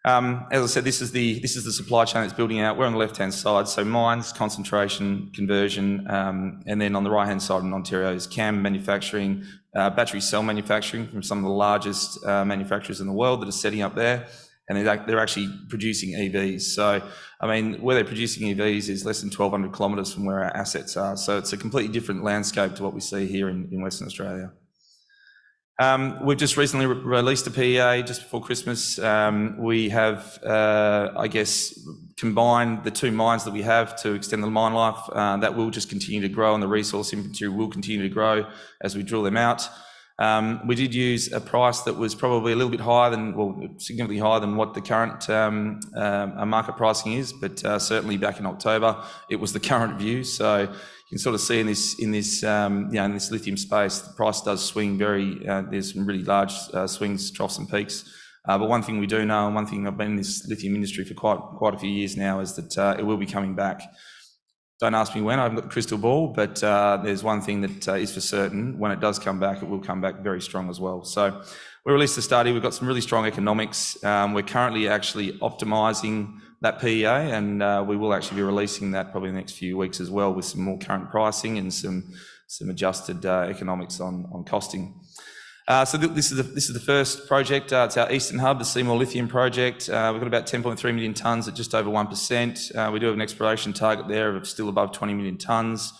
As I said, this is the supply chain that's building out. We're on the left-hand side, so mines, concentration, conversion, and then on the right-hand side in Ontario is CAM manufacturing, battery cell manufacturing from some of the largest manufacturers in the world that are setting up there. And they're actually producing EVs. So, I mean, where they're producing EVs is less than 1,200 kilometres from where our assets are. So it's a completely different landscape to what we see here in Western Australia. We've just recently released a PEA just before Christmas. We have, I guess, combined the two mines that we have to extend the mine life. That will just continue to grow and the resource inventory will continue to grow as we drill them out. We did use a price that was probably a little bit higher than, well, significantly higher than what the current market pricing is, but certainly back in October, it was the current view. So you can sort of see in this lithium space, the price does swing there's some really large swings, troughs and peaks. But one thing we do know, and one thing I've been in this lithium industry for quite a few years now, is that it will be coming back. Don't ask me when, I haven't got the crystal ball, but there's one thing that is for certain. When it does come back, it will come back very strong as well. So we released the study. We've got some really strong economics. We're currently actually optimising that PEA, and we will actually be releasing that probably in the next few weeks as well with some more current pricing and some adjusted economics on costing. So this is the first project. It's our Eastern Hub, the Seymour Lithium project. We've got about 10.3 million tonnes at just over 1%. We do have an exploration target there of still above 20 million tonnes.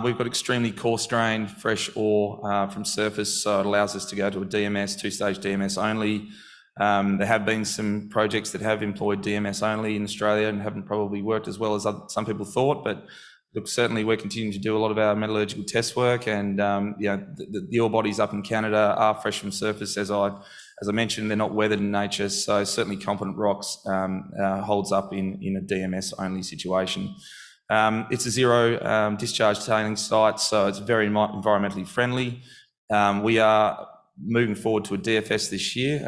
We've got extremely coarse grain, fresh ore from surface, so it allows us to go to a DMS, two-stage DMS only. There have been some projects that have employed DMS only in Australia and haven't probably worked as well as some people thought, but look, certainly we're continuing to do a lot of our metallurgical test work, and the ore bodies up in Canada are fresh from surface. As I mentioned, they're not weathered in nature, so certainly competent rocks holds up in a DMS only situation. It's a zero discharge tailings site, so it's very environmentally friendly. We are moving forward to a DFS this year,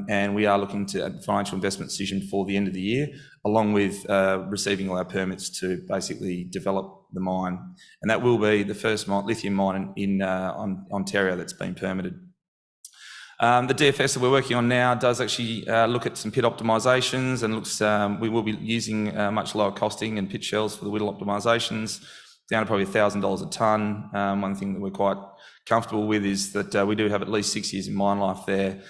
and we are looking to a financial investment decision for the end of the year, along with receiving all our permits to basically develop the mine. And that will be the first lithium mine in Ontario that's been permitted. The DFS that we're working on now does actually look at some pit optimisations, and looks we will be using much lower costing and pit shells for the whittle optimisations, down to probably $1,000 a tonne. One thing that we're quite comfortable with is that we do have at least 6 years of mine life there.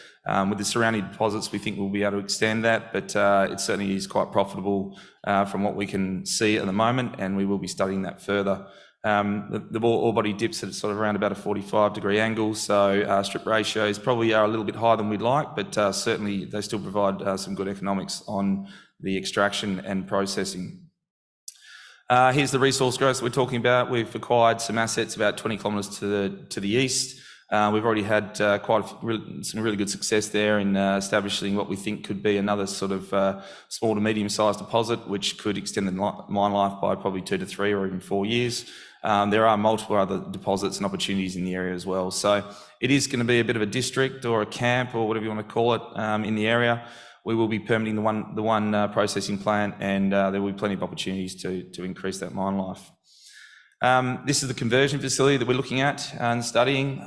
With the surrounding deposits, we think we'll be able to extend that, but it certainly is quite profitable from what we can see at the moment, and we will be studying that further. The ore body dips at sort of around about a 45-degree angle, so strip ratios probably are a little bit higher than we'd like, but certainly they still provide some good economics on the extraction and processing. Here's the resource growth that we're talking about. We've acquired some assets about 20 kilometres to the east. We've already had some really good success there in establishing what we think could be another sort of small to medium-sized deposit, which could extend the mine life by probably 2 to 3 or even 4 years. There are multiple other deposits and opportunities in the area as well. So it is going to be a bit of a district or a camp or whatever you want to call it in the area. We will be permitting the one processing plant, and there will be plenty of opportunities to increase that mine life. This is the conversion facility that we're looking at and studying.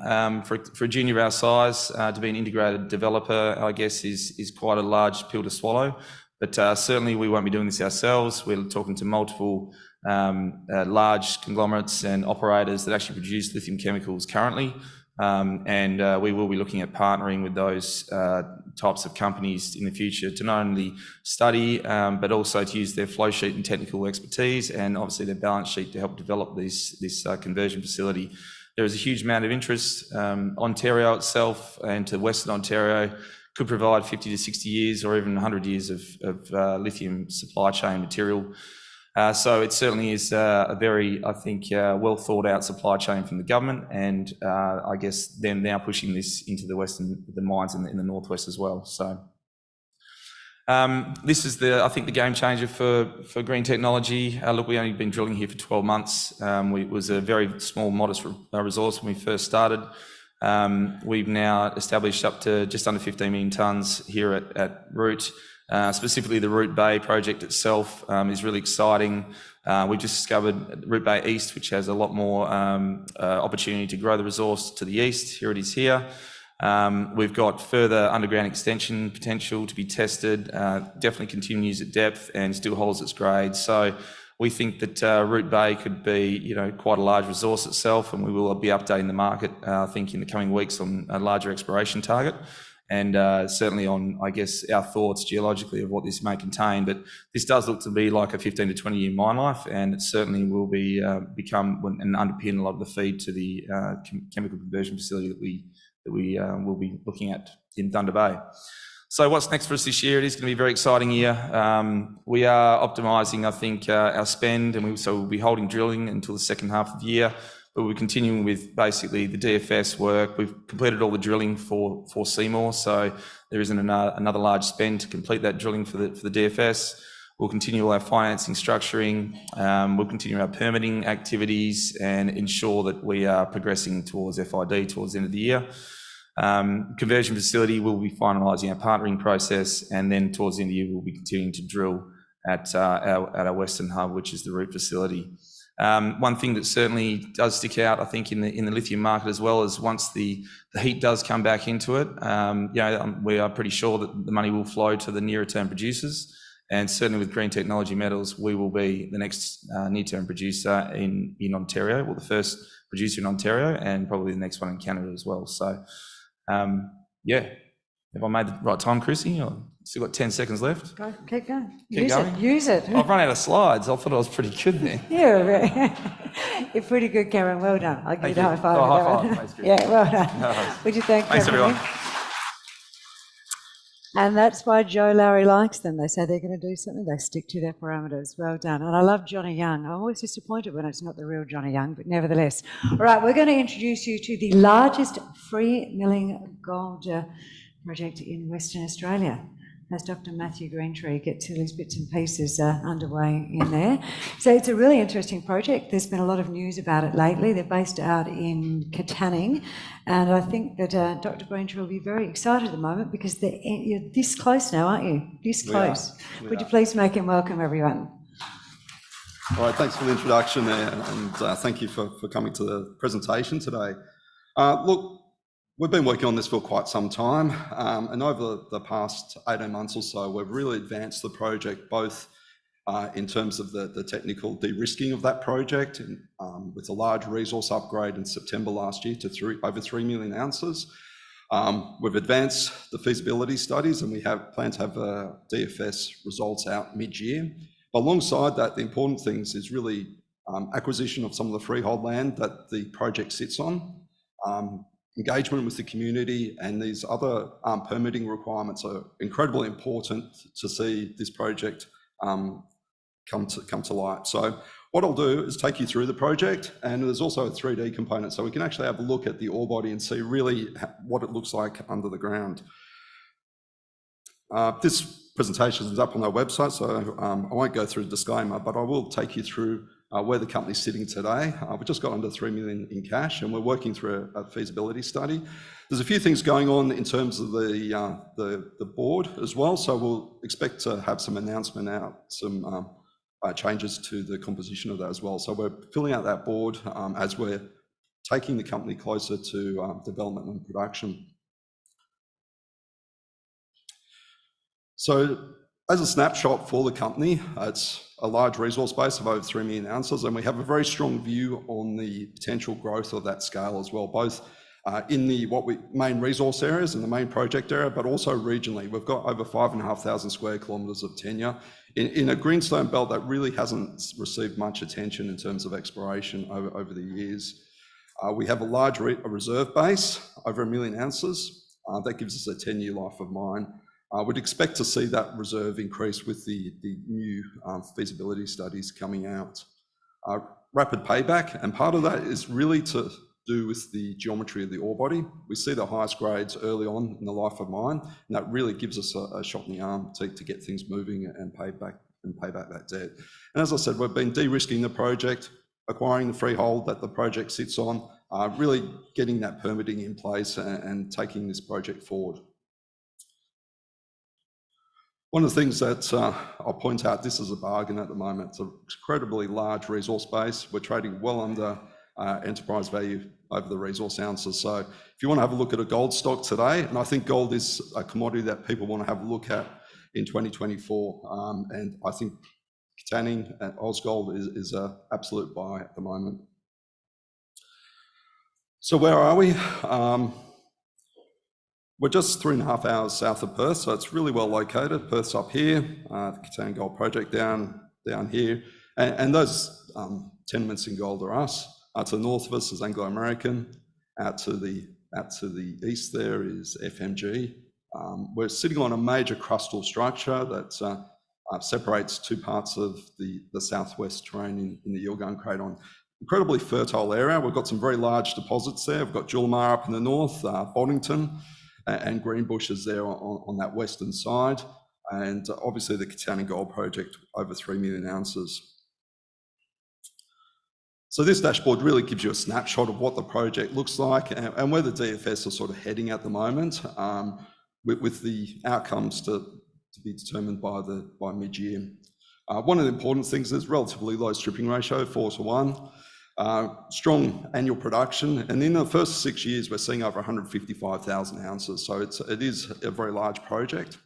For a junior of our size, to be an integrated developer, I guess, is quite a large pill to swallow. But certainly we won't be doing this ourselves. We're talking to multiple large conglomerates and operators that actually produce lithium chemicals currently. And we will be looking at partnering with those types of companies in the future to not only study, but also to use their flow sheet and technical expertise, and obviously their balance sheet to help develop this conversion facility. There is a huge amount of interest. Ontario itself and to Western Ontario could provide 50 to 60 years or even 100 years of lithium supply chain material. So it certainly is a very, I think, well thought out supply chain from the government, and I guess them now pushing this into the mines in the northwest as well. So this is I think the game changer for green technology. Look, we've only been drilling here for 12 months. It was a very small, modest resource when we first started. We've now established up to just under 15 million tonnes here at Root. Specifically, the Root Bay project itself is really exciting. We just discovered Root Bay East, which has a lot more opportunity to grow the resource to the east. Here it is here. We've got further underground extension potential to be tested, definitely continues at depth and still holds its grade. So we think that Root Bay could be, quite a large resource itself, and we will be updating the market, I think, in the coming weeks on a larger exploration target. And certainly on, I guess, our thoughts geologically of what this may contain. But this does look to be like a 15 to 20 year mine life, and it certainly will be become and underpin a lot of the feed to the chemical conversion facility that we will be looking at in Thunder Bay. So what's next for us this year? It is going to be a very exciting year. We are optimising, I think, our spend, and so we'll be holding drilling until the second half of the year. But we're continuing with basically the DFS work. We've completed all the drilling for Seymour, so there isn't another large spend to complete that drilling for the DFS. We'll continue all our financing structuring. We'll continue our permitting activities and ensure that we are progressing towards FID towards the end of the year. Conversion facility, we'll be finalising our partnering process, and then towards the end of the year, we'll be continuing to drill at our Western hub, which is the Root facility. One thing that certainly does stick out, I think, in the lithium market as well, is once the heat does come back into it, we are pretty sure that the money will flow to the nearer term producers. And certainly with Green Technology Metals, we will be the next near-term producer in Ontario, well, the first producer in Ontario, and probably the next one in Canada as well. So, have I made the right time, Chrissy? I've still got 10 seconds left. Go, keep going. Use it. I've run out of slides. I thought I was pretty good there. You're pretty good, Cameron. Well done. I'll give you the high five. Oh, high five. Thanks, Chris. Yeah, well done. Would you thank Thanks, everyone. And that's why Joe Lowry likes them. They say they're going to do something, they stick to their parameters. Well done. And I love Johnny Young. I'm always disappointed when it's not the real Johnny Young, but nevertheless. All right, we're going to introduce you to the largest free milling gold project in Western Australia. as Dr. Matthew Greentree gets all his bits and pieces underway in there. So it's a really interesting project. There's been a lot of news about it lately. They're based out in Katanning, and I think that Dr. Greentree will be very excited at the moment because you're this close now, aren't you? This close. Would you please make him welcome, everyone? All right, thanks for the introduction there, and thank you for coming to the presentation today. Look, we've been working on this for quite some time, and over the past 18 months or so, we've really advanced the project, both in terms of the technical de-risking of that project, with a large resource upgrade in September last year to over 3 million ounces. We've advanced the feasibility studies, and we plan to have DFS results out mid-year. But alongside that, the important things is really acquisition of some of the freehold land that the project sits on, engagement with the community, and these other permitting requirements are incredibly important to see this project come to light. So what I'll do is take you through the project, and there's also a 3D component, so we can actually have a look at the ore body and see really what it looks like under the ground. This presentation is up on our website, so I won't go through the disclaimer, but I will take you through where the company's sitting today. We've just got under 3 million in cash, and we're working through a feasibility study. There's a few things going on in terms of the board as well, so we'll expect to have some announcement out, some changes to the composition of that as well. So we're filling out that board as we're taking the company closer to development and production. So as a snapshot for the company, it's a large resource base of over 3 million ounces, and we have a very strong view on the potential growth of that scale as well, both in the main resource areas and the main project area, but also regionally. We've got over 5,500 square kilometres of tenure in a greenstone belt that really hasn't received much attention in terms of exploration over the years. We have a large reserve base, over 1 million ounces. That gives us a 10-year life of mine. We'd expect to see that reserve increase with the new feasibility studies coming out. Rapid payback, and part of that is really to do with the geometry of the ore body. We see the highest grades early on in the life of mine, and that really gives us a shot in the arm to get things moving and pay back that debt. And as I said, we've been de-risking the project, acquiring the freehold that the project sits on, really getting that permitting in place and taking this project forward. One of the things that I'll point out, this is a bargain at the moment. It's an incredibly large resource base. We're trading well under enterprise value over the resource ounces. So if you want to have a look at a gold stock today, and I think gold is a commodity that people want to have a look at in 2024, and I think Katanning and Ausgold is an absolute buy at the moment. So where are we? We're just 3.5 hours south of Perth, so it's really well located. Perth's up here, the Katanning Gold Project down here, and those tenements in gold are us. To the north of us is Anglo American. Out to the east there is FMG. We're sitting on a major crustal structure that separates two parts of the southwest terrain in the Yilgarn Craton. Incredibly fertile area. We've got some very large deposits there. We've got Julimar up in the north, Boddington, and Greenbushes there on that western side, and obviously the Katanning Gold Project, over 3 million ounces. So this dashboard really gives you a snapshot of what the project looks like and where the DFS are sort of heading at the moment, with the outcomes to be determined by mid-year. One of the important things is relatively low stripping ratio, 4:1. Strong annual production, and in the first 6 years we're seeing over 155,000 ounces, so it is a very large project,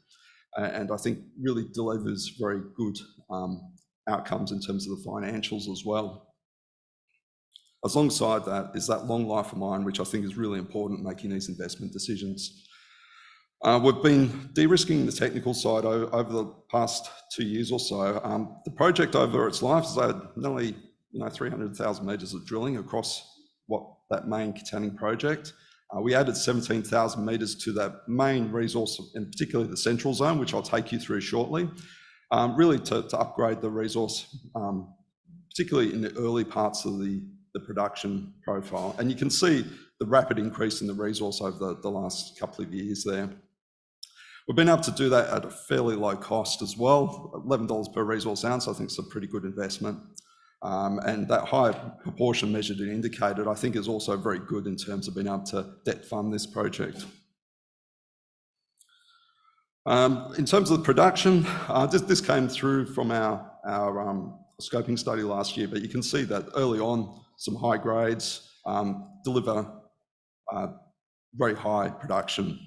and I think really delivers very good outcomes in terms of the financials as well. Alongside that is that long life of mine, which I think is really important in making these investment decisions. We've been de-risking the technical side over the past 2 years or so. The project over its life has had nearly 300,000 metres of drilling across that main Katanning project. We added 17,000 metres to that main resource, and particularly the central zone, which I'll take you through shortly, really to upgrade the resource, particularly in the early parts of the production profile. And you can see the rapid increase in the resource over the last couple of years there. We've been able to do that at a fairly low cost as well. $11 per resource ounce, I think, is a pretty good investment. And that high proportion measured and indicated, I think, is also very good in terms of being able to debt fund this project. In terms of the production, this came through from our scoping study last year, but you can see that early on, some high grades deliver very high production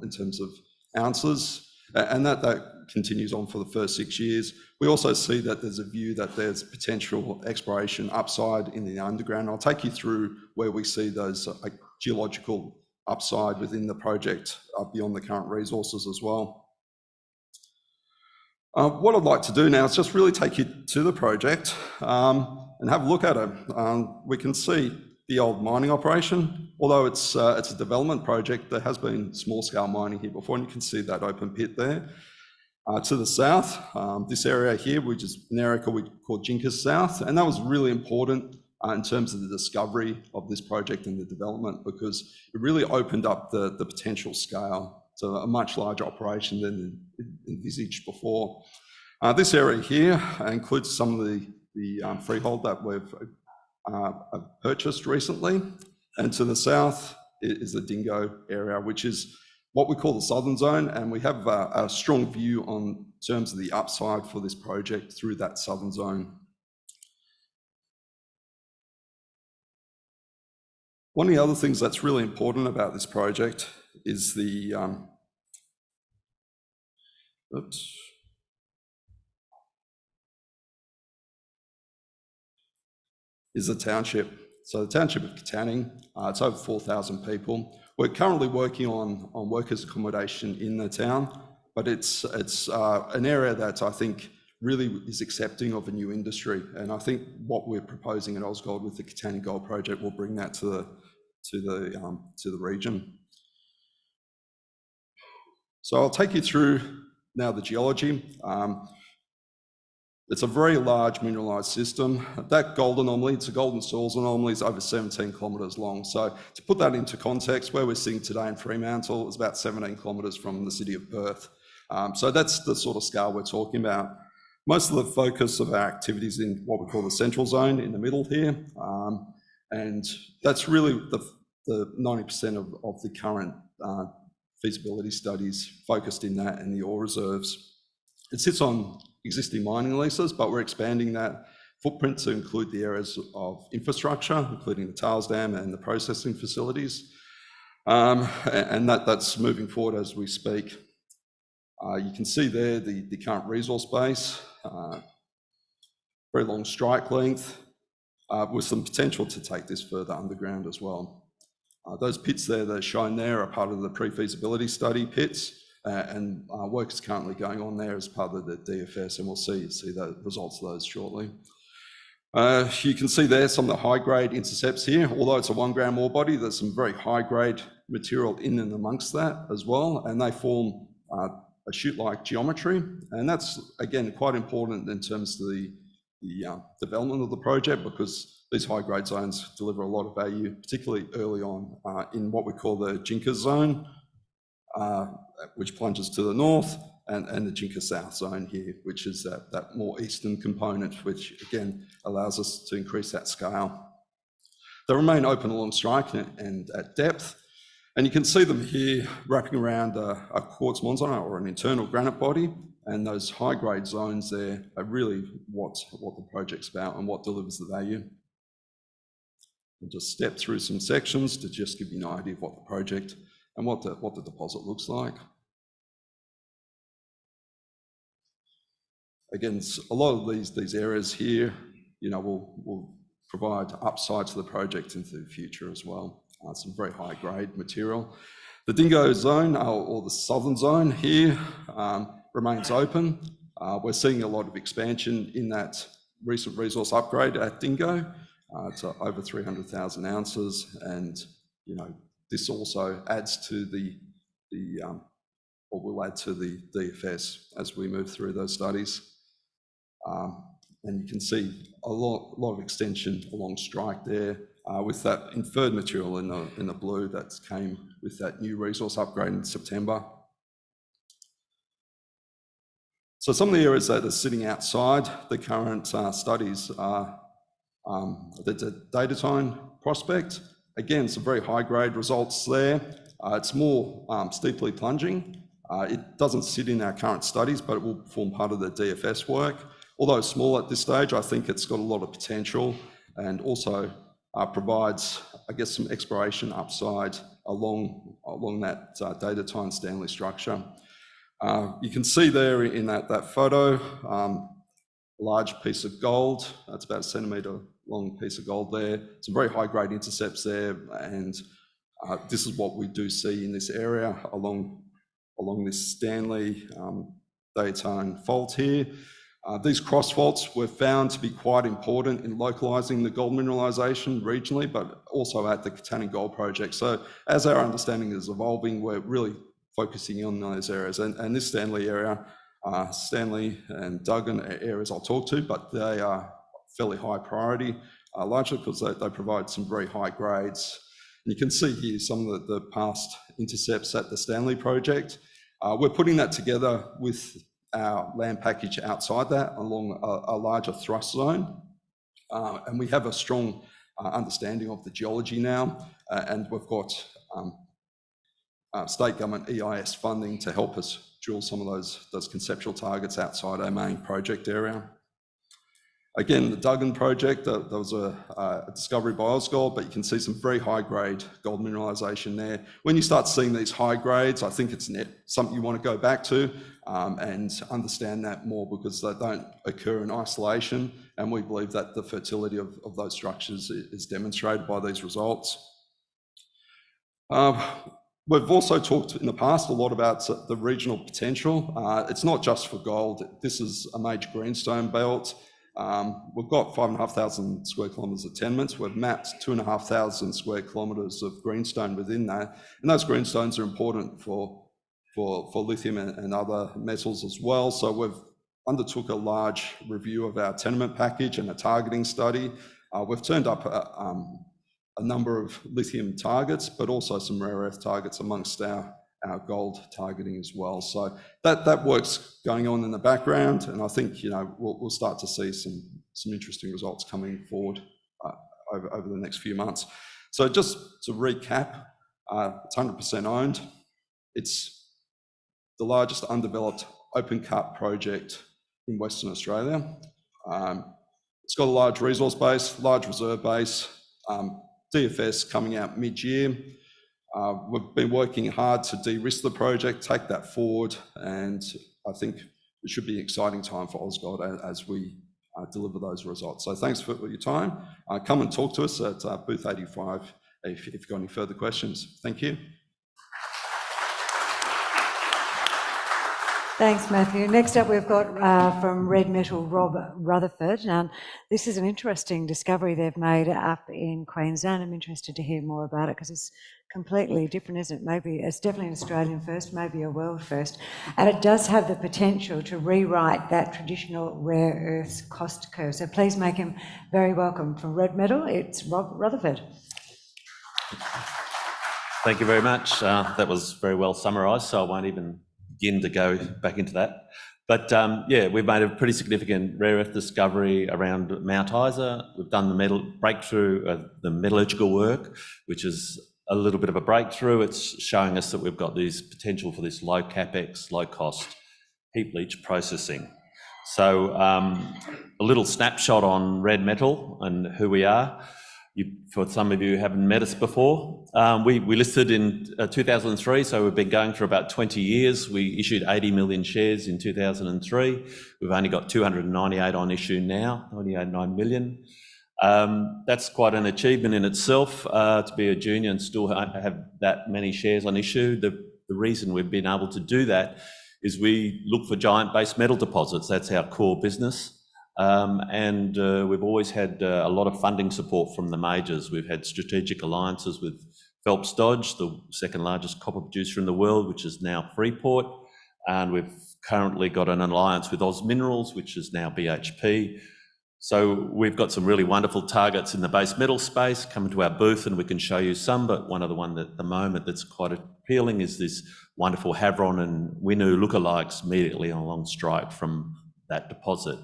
in terms of ounces, and that continues on for the first 6 years. We also see that there's a view that there's potential exploration upside in the underground. I'll take you through where we see those geological upside within the project beyond the current resources as well. What I'd like to do now is just really take you to the project and have a look at it. We can see the old mining operation. Although it's a development project, there has been small-scale mining here before, and you can see that open pit there. To the south, this area here, which is an area we call Jinkers South, and that was really important in terms of the discovery of this project and the development, because it really opened up the potential scale to a much larger operation than envisaged before. This area here includes some of the freehold that we've purchased recently, and to the south is the Dingo area, which is what we call the southern zone, and we have a strong view on terms of the upside for this project through that southern zone. One of the other things that's really important about this project is the township. So the township of Katanning, it's over 4,000 people. We're currently working on workers' accommodation in the town, but it's an area that I think really is accepting of a new industry. And I think what we're proposing at Ausgold with the Katanning Gold Project will bring that to the region. So I'll take you through now the geology. It's a very large mineralised system. That gold anomaly, it's a golden soils anomaly, is over 17 kilometres long. So to put that into context, where we're sitting today in Fremantle is about 17 kilometres from the city of Perth. So that's the sort of scale we're talking about. Most of the focus of our activities in what we call the central zone in the middle here. And that's really the 90% of the current feasibility studies focused in that and the ore reserves. It sits on existing mining leases, but we're expanding that footprint to include the areas of infrastructure, including the tails dam and the processing facilities. And that's moving forward as we speak. You can see there the current resource base, very long strike length, with some potential to take this further underground as well. Those pits there that are shown there are part of the pre-feasibility study pits. And work is currently going on there as part of the DFS, and we'll see the results of those shortly. You can see there some of the high-grade intercepts here. Although it's a 1 gram ore body, there's some very high-grade material in and amongst that as well, and they form a chute-like geometry. And that's, again, quite important in terms of the development of the project, because these high-grade zones deliver a lot of value, particularly early on in what we call the Jinkers zone, which plunges to the north, and the Jinkers South zone here, which is that more eastern component, which again allows us to increase that scale. They remain open along strike and at depth, and you can see them here wrapping around a quartz monzonite or an internal granite body, and those high-grade zones there are really what the project's about and what delivers the value. We'll just step through some sections to just give you an idea of what the project and what the deposit looks like. Again, a lot of these areas here, will provide upside to the project into the future as well. Some very high grade material. The Dingo zone, or the southern zone here, remains open. We're seeing a lot of expansion in that recent resource upgrade at Dingo to over 300,000 ounces, and this also adds to or will add to the DFS as we move through those studies. And you can see a lot of extension along strike there with that inferred material in the blue that came with that new resource upgrade in September. So some of the areas that are sitting outside the current studies are the Datatine prospect. Again, some very high-grade results there. It's more steeply plunging. It doesn't sit in our current studies, but it will form part of the DFS work. Although small at this stage, I think it's got a lot of potential and also provides, I guess, some exploration upside along that Datatine Stanley structure. You can see there in that photo, a large piece of gold. That's about a centimetre long piece of gold there. Some very high-grade intercepts there, and this is what we do see in this area along this Stanley Datatine fault here. These cross faults were found to be quite important in localising the gold mineralisation regionally, but also at the Katanning Gold Project. So as our understanding is evolving, we're really focusing on those areas. And this Stanley area, Stanley and Duggan areas I'll talk to, but they are fairly high priority, largely because they provide some very high grades. And you can see here some of the past intercepts at the Stanley project. We're putting that together with our land package outside that along a larger thrust zone. And we have a strong understanding of the geology now, and we've got state government EIS funding to help us drill some of those conceptual targets outside our main project area. Again, the Duggan project, there was a discovery by Ausgold, but you can see some very high-grade gold mineralisation there. When you start seeing these high grades, I think it's something you want to go back to and understand that more, because they don't occur in isolation, and we believe that the fertility of those structures is demonstrated by these results. We've also talked in the past a lot about the regional potential. It's not just for gold. This is a major greenstone belt. We've got 5,500 square kilometres of tenements. We've mapped 2,500 square kilometres of greenstone within that. And those greenstones are important for lithium and other metals as well. So we've undertook a large review of our tenement package and a targeting study. We've turned up a number of lithium targets, but also some rare earth targets amongst our gold targeting as well. So that work's going on in the background, and I think we'll start to see some interesting results coming forward over the next few months. So just to recap, it's 100% owned. It's the largest undeveloped open cut project in Western Australia. It's got a large resource base, large reserve base, DFS coming out mid-year. We've been working hard to de-risk the project, take that forward, and I think it should be an exciting time for Ausgold as we deliver those results. So thanks for your time. Come and talk to us at booth 85 if you've got any further questions. Thank you. Thanks, Matthew. Next up, we've got from Red Metal, Rutherford. This is an interesting discovery they've made up in Queensland. I'm interested to hear more about it because it's completely different, isn't it? Maybe it's definitely an Australian first, maybe a world first. And it does have the potential to rewrite that traditional rare earths cost curve. So please make him very welcome. From Red Metal, it's Rob Rutherford. Thank you very much. That was very well summarised, so I won't even begin to go back into that. But yeah, we've made a pretty significant rare earth discovery around Mount Isa. We've done the breakthrough, the metallurgical work, which is a little bit of a breakthrough. It's showing us that we've got this potential for this low capex, low cost heap leach processing. So a little snapshot on Red Metal and who we are. For some of you who haven't met us before, we listed in 2003, so we've been going for about 20 years. We issued 80 million shares in 2003. We've only got 298 on issue now, 98.9 million. That's quite an achievement in itself, to be a junior and still have that many shares on issue. The reason we've been able to do that is we look for giant base metal deposits. That's our core business. And we've always had a lot of funding support from the majors. We've had strategic alliances with Phelps Dodge, the second largest copper producer in the world, which is now Freeport. And we've currently got an alliance with Oz Minerals, which is now BHP. So we've got some really wonderful targets in the base metal space. Come to our booth and we can show you some, but one of the ones at the moment that's quite appealing is this wonderful Havron and Winu lookalikes immediately along strike from that deposit.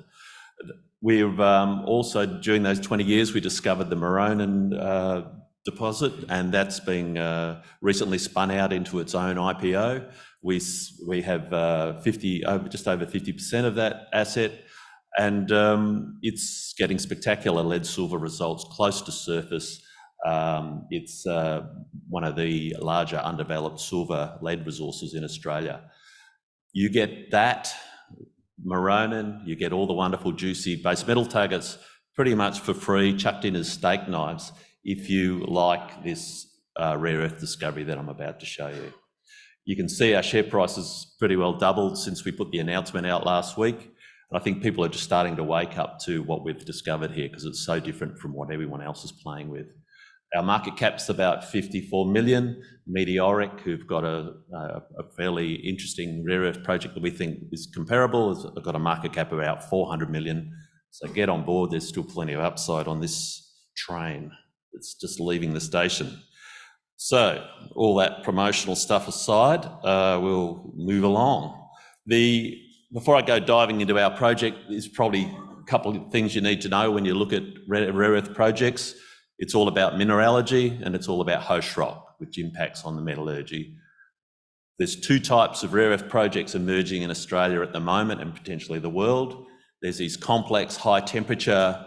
We've also, during those 20 years, we discovered the Maronan deposit, and that's being recently spun out into its own IPO. We have just over 50% of that asset, and it's getting spectacular lead silver results close to surface. It's one of the larger undeveloped silver lead resources in Australia. You get that Maronan, you get all the wonderful juicy base metal targets pretty much for free, chucked in as steak knives, if you like this rare earth discovery that I'm about to show you. You can see our share price has pretty well doubled since we put the announcement out last week. And I think people are just starting to wake up to what we've discovered here because it's so different from what everyone else is playing with. Our market cap's about 54 million. Meteoric, who've got a fairly interesting rare earth project that we think is comparable, has got a market cap of about 400 million. So get on board, there's still plenty of upside on this train. It's just leaving the station. So all that promotional stuff aside, we'll move along. Before I go diving into our project, there's probably a couple of things you need to know when you look at rare earth projects. It's all about mineralogy and it's all about host rock, which impacts on the metallurgy. There's two types of rare earth projects emerging in Australia at the moment and potentially the world. There's these complex high temperature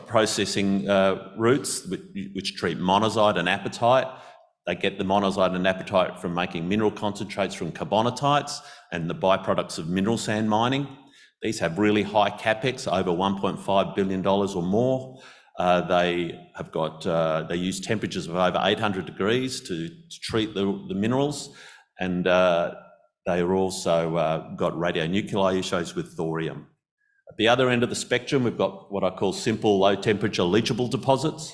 processing routes which treat monazite and apatite. They get the monazite and apatite from making mineral concentrates from carbonatites and the byproducts of mineral sand mining. These have really high capex, over $1.5 billion or more. They use temperatures of over 800 degrees to treat the minerals, and they are also got radionuclide issues with thorium. At the other end of the spectrum, we've got what I call simple low temperature leachable deposits.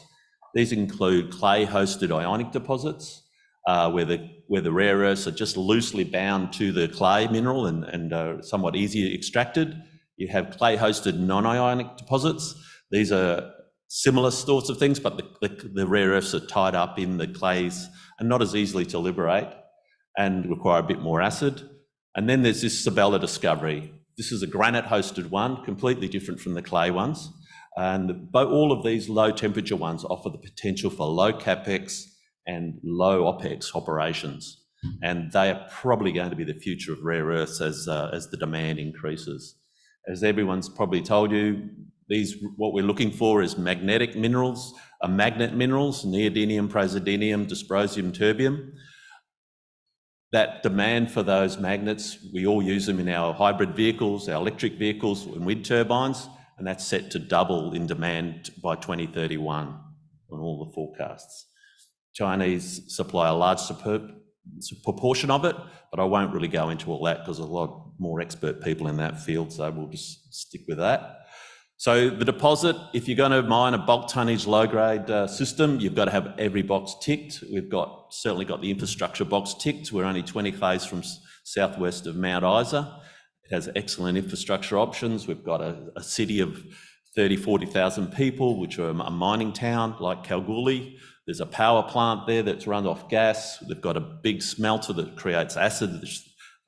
These include clay-hosted ionic deposits, where the rare earths are just loosely bound to the clay mineral and somewhat easier extracted. You have clay-hosted non-ionic deposits. These are similar sorts of things, but the rare earths are tied up in the clays and not as easily to liberate and require a bit more acid. And then there's this Sabella discovery. This is a granite-hosted one, completely different from the clay ones. And all of these low temperature ones offer the potential for low capex and low OPEX operations. And they are probably going to be the future of rare earths as the demand increases. As everyone's probably told you, what we're looking for is magnetic minerals, magnet minerals, neodymium, praseodymium, dysprosium, terbium. That demand for those magnets, we all use them in our hybrid vehicles, our electric vehicles and wind turbines, and that's set to double in demand by 2031 on all the forecasts. Chinese supply a large proportion of it, but I won't really go into all that because there's a lot more expert people in that field, so we'll just stick with that. So the deposit, if you're going to mine a bulk tonnage low-grade system, you've got to have every box ticked. We've certainly got the infrastructure box ticked. We're only 20 k's from southwest of Mount Isa. It has excellent infrastructure options. We've got a city of 40,000 people, which are a mining town like Kalgoorlie. There's a power plant there that's run off gas. They've got a big smelter that creates acid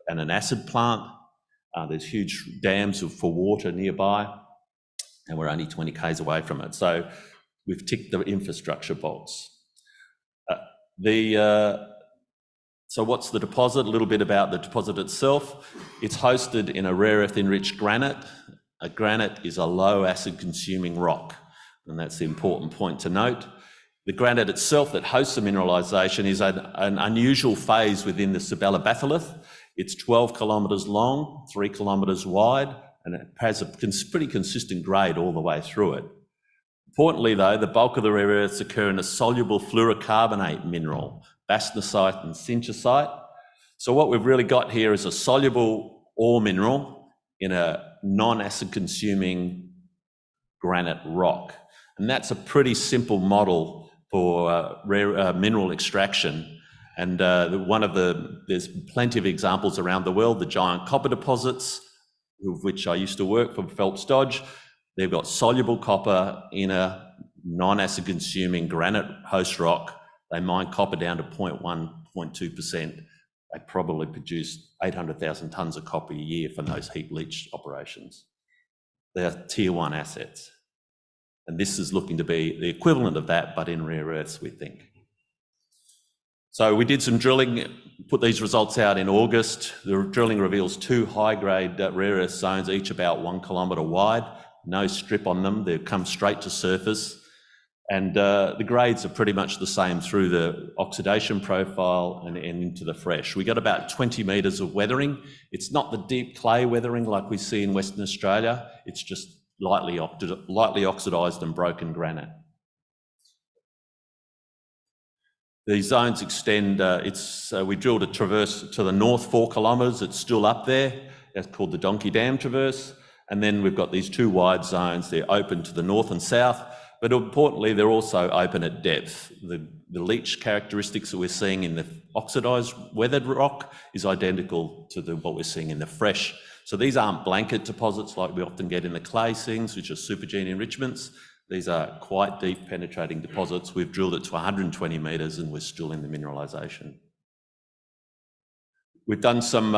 and an acid plant. There's huge dams for water nearby, and we're only 20 k's away from it. So we've ticked the infrastructure box. So what's the deposit? A little bit about the deposit itself. It's hosted in a rare earth enriched granite. A granite is a low acid consuming rock, and that's the important point to note. The granite itself that hosts the mineralisation is an unusual phase within the Sabella batholith. It's 12 kilometres long, 3 kilometres wide, and it has a pretty consistent grade all the way through it. Importantly though, the bulk of the rare earths occur in a soluble fluorocarbonate mineral, bastnasite and sinchasite. So what we've really got here is a soluble ore mineral in a non-acid consuming granite rock. And that's a pretty simple model for rare mineral extraction. And there's plenty of examples around the world, the giant copper deposits, of which I used to work for Phelps Dodge. They've got soluble copper in a non-acid consuming granite host rock. They mine copper down to 0.1, 0.2%. They probably produce 800,000 tonnes of copper a year from those heap leach operations. They're tier one assets. And this is looking to be the equivalent of that, but in rare earths, we think. So we did some drilling, put these results out in August. The drilling reveals 2 high-grade rare earth zones, each about 1 kilometre wide, no strip on them. They come straight to surface. And the grades are pretty much the same through the oxidation profile and into the fresh. We got about 20 metres of weathering. It's not the deep clay weathering like we see in Western Australia. It's just lightly oxidised and broken granite. These zones extend, we drilled a traverse to the north 4 kilometres. It's still up there. It's called the Donkey Dam Traverse. And then we've got these 2 wide zones. They're open to the north and south. But importantly, they're also open at depth. The leach characteristics that we're seeing in the oxidised weathered rock is identical to what we're seeing in the fresh. So these aren't blanket deposits like we often get in the clay seams, which are supergene enrichments. These are quite deep penetrating deposits. We've drilled it to 120 metres and we're still in the mineralisation. We've done some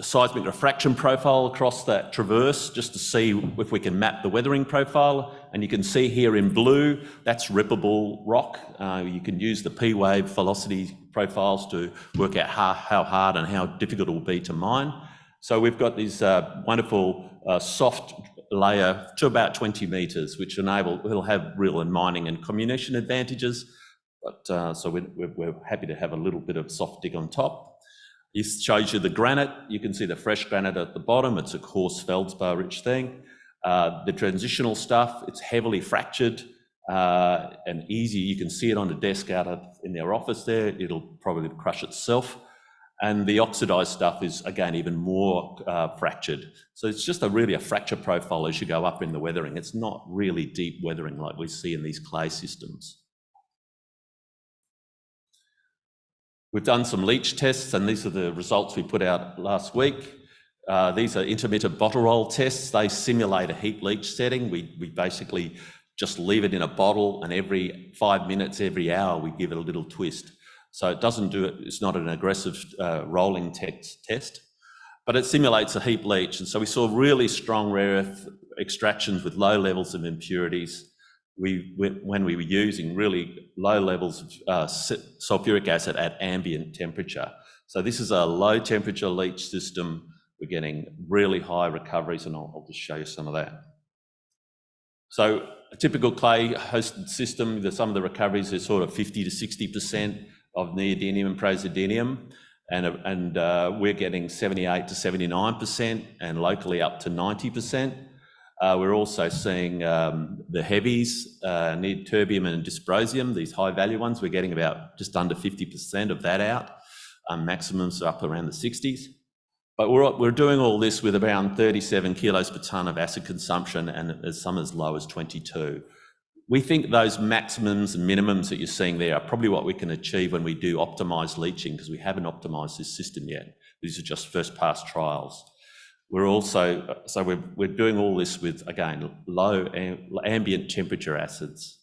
seismic refraction profile across that traverse just to see if we can map the weathering profile. And you can see here in blue, that's rippable rock. You can use the P-wave velocity profiles to work out how hard and how difficult it will be to mine. So we've got this wonderful soft layer to about 20 metres, which will have real mining and comminution advantages. But so we're happy to have a little bit of soft dig on top. This shows you the granite. You can see the fresh granite at the bottom. It's a coarse feldspar-rich thing. The transitional stuff, it's heavily fractured and easy. You can see it on the desk out in their office there. It'll probably crush itself. And the oxidised stuff is, again, even more fractured. So it's just really a fracture profile as you go up in the weathering. It's not really deep weathering like we see in these clay systems. We've done some leach tests, and these are the results we put out last week. These are intermittent bottle roll tests. They simulate a heap leach setting. We basically just leave it in a bottle, and every 5 minutes, every hour, we give it a little twist. So it doesn't do it, it's not an aggressive rolling test, but it simulates a heap leach. And so we saw really strong rare earth extractions with low levels of impurities. When we were using really low levels of sulfuric acid at ambient temperature. So this is a low temperature leach system. We're getting really high recoveries, and I'll just show you some of that. So a typical clay hosted system, some of the recoveries are sort of 50 to 60% of neodymium and praseodymium, and we're getting 78 to 79% and locally up to 90%. We're also seeing the heavies, terbium and dysprosium, these high value ones, we're getting about just under 50% of that out. Maximums are up around the 60s. But we're doing all this with around 37 kilos per tonne of acid consumption, and some as low as 22. We think those maximums and minimums that you're seeing there are probably what we can achieve when we do optimised leaching, because we haven't optimised this system yet. These are just first pass trials. We're also, so we're doing all this with, again, low ambient temperature acids.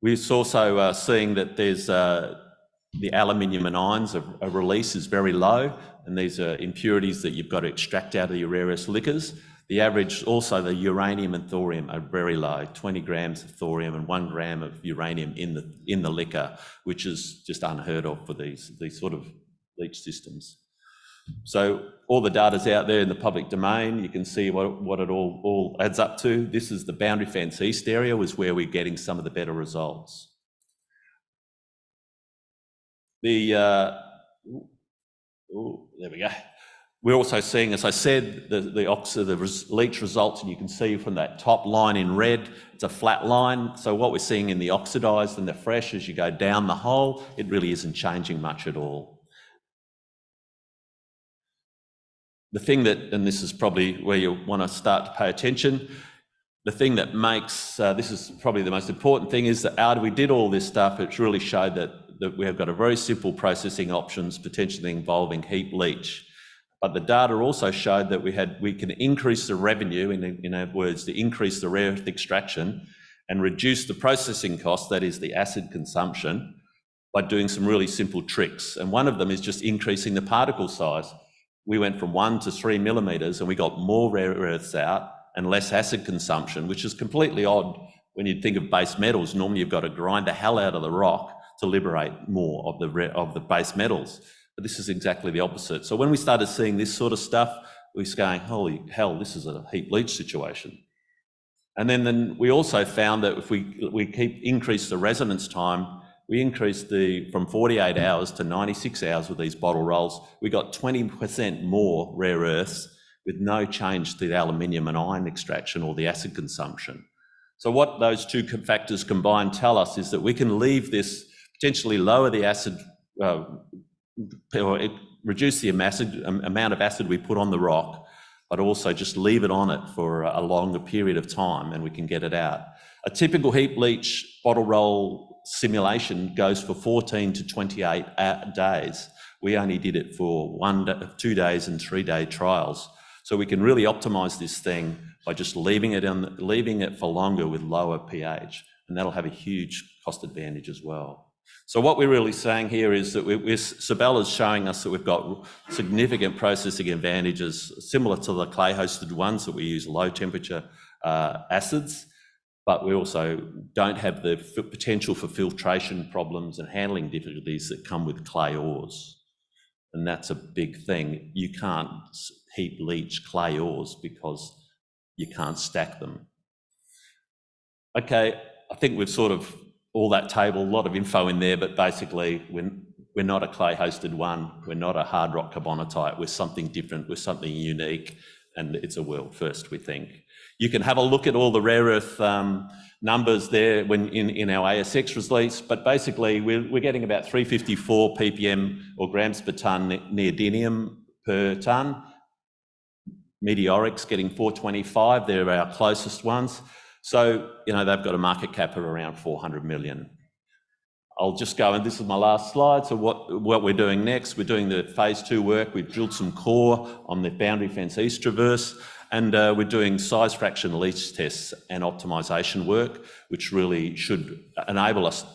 We're also seeing that there's the aluminium and ions release is very low, and these are impurities that you've got to extract out of your rare earth liquors. The average, also the uranium and thorium are very low, 20 grams of thorium and 1 gram of uranium in the liquor, which is just unheard of for these sort of leach systems. So all the data's out there in the public domain. You can see what it all adds up to. This is the boundary fence east area, was where we're getting some of the better results. There we go. We're also seeing, as I said, the leach results, and you can see from that top line in red, it's a flat line. So what we're seeing in the oxidised and the fresh, as you go down the hole, it really isn't changing much at all. The thing that, and this is probably where you want to start to pay attention, the thing that makes, this is probably the most important thing, is that after we did all this stuff, it's really showed that we have got a very simple processing options, potentially involving heap leach. But the data also showed that we can increase the revenue, in other words, to increase the rare earth extraction and reduce the processing cost, that is the acid consumption, by doing some really simple tricks. And one of them is just increasing the particle size. We went from 1 to 3 millimeters and we got more rare earths out and less acid consumption, which is completely odd when you think of base metals. Normally you've got to grind the hell out of the rock to liberate more of the base metals. But this is exactly the opposite. So when we started seeing this sort of stuff, we was going, holy hell, this is a heap leach situation. And then we also found that if we increase the resonance time, we increased from 48 hours to 96 hours with these bottle rolls. We got 20% more rare earths with no change to the aluminium and iron extraction or the acid consumption. So what those two factors combined tell us is that we can leave this, potentially lower the acid, or reduce the amount of acid we put on the rock, but also just leave it on it for a longer period of time and we can get it out. A typical heap leach bottle roll simulation goes for 14 to 28 days. We only did it for 2 days and 3 day trials. So we can really optimize this thing by just leaving it for longer with lower pH, and that'll have a huge cost advantage as well. So what we're really saying here is that Sabella's showing us that we've got significant processing advantages similar to the clay-hosted ones that we use low temperature acids, but we also don't have the potential for filtration problems and handling difficulties that come with clay ores. And that's a big thing. You can't heap leach clay ores because you can't stack them. Okay, I think we've sort of all that table, a lot of info in there, but basically we're not a clay-hosted one. We're not a hard rock carbonatite. We're something different. We're something unique, and it's a world first, we think. You can have a look at all the rare earth numbers there when in our ASX release, but basically we're getting about 354 ppm or grams per tonne neodymium per tonne. Meteoric's getting 425. They're our closest ones. So, you know, they've got a market cap of around 400 million. I'll just go, and this is my last slide. So what we're doing next, we're doing the phase 2 work. We've drilled some core on the boundary fence east traverse, and we're doing size fraction leach tests and optimization work, which really should enable us,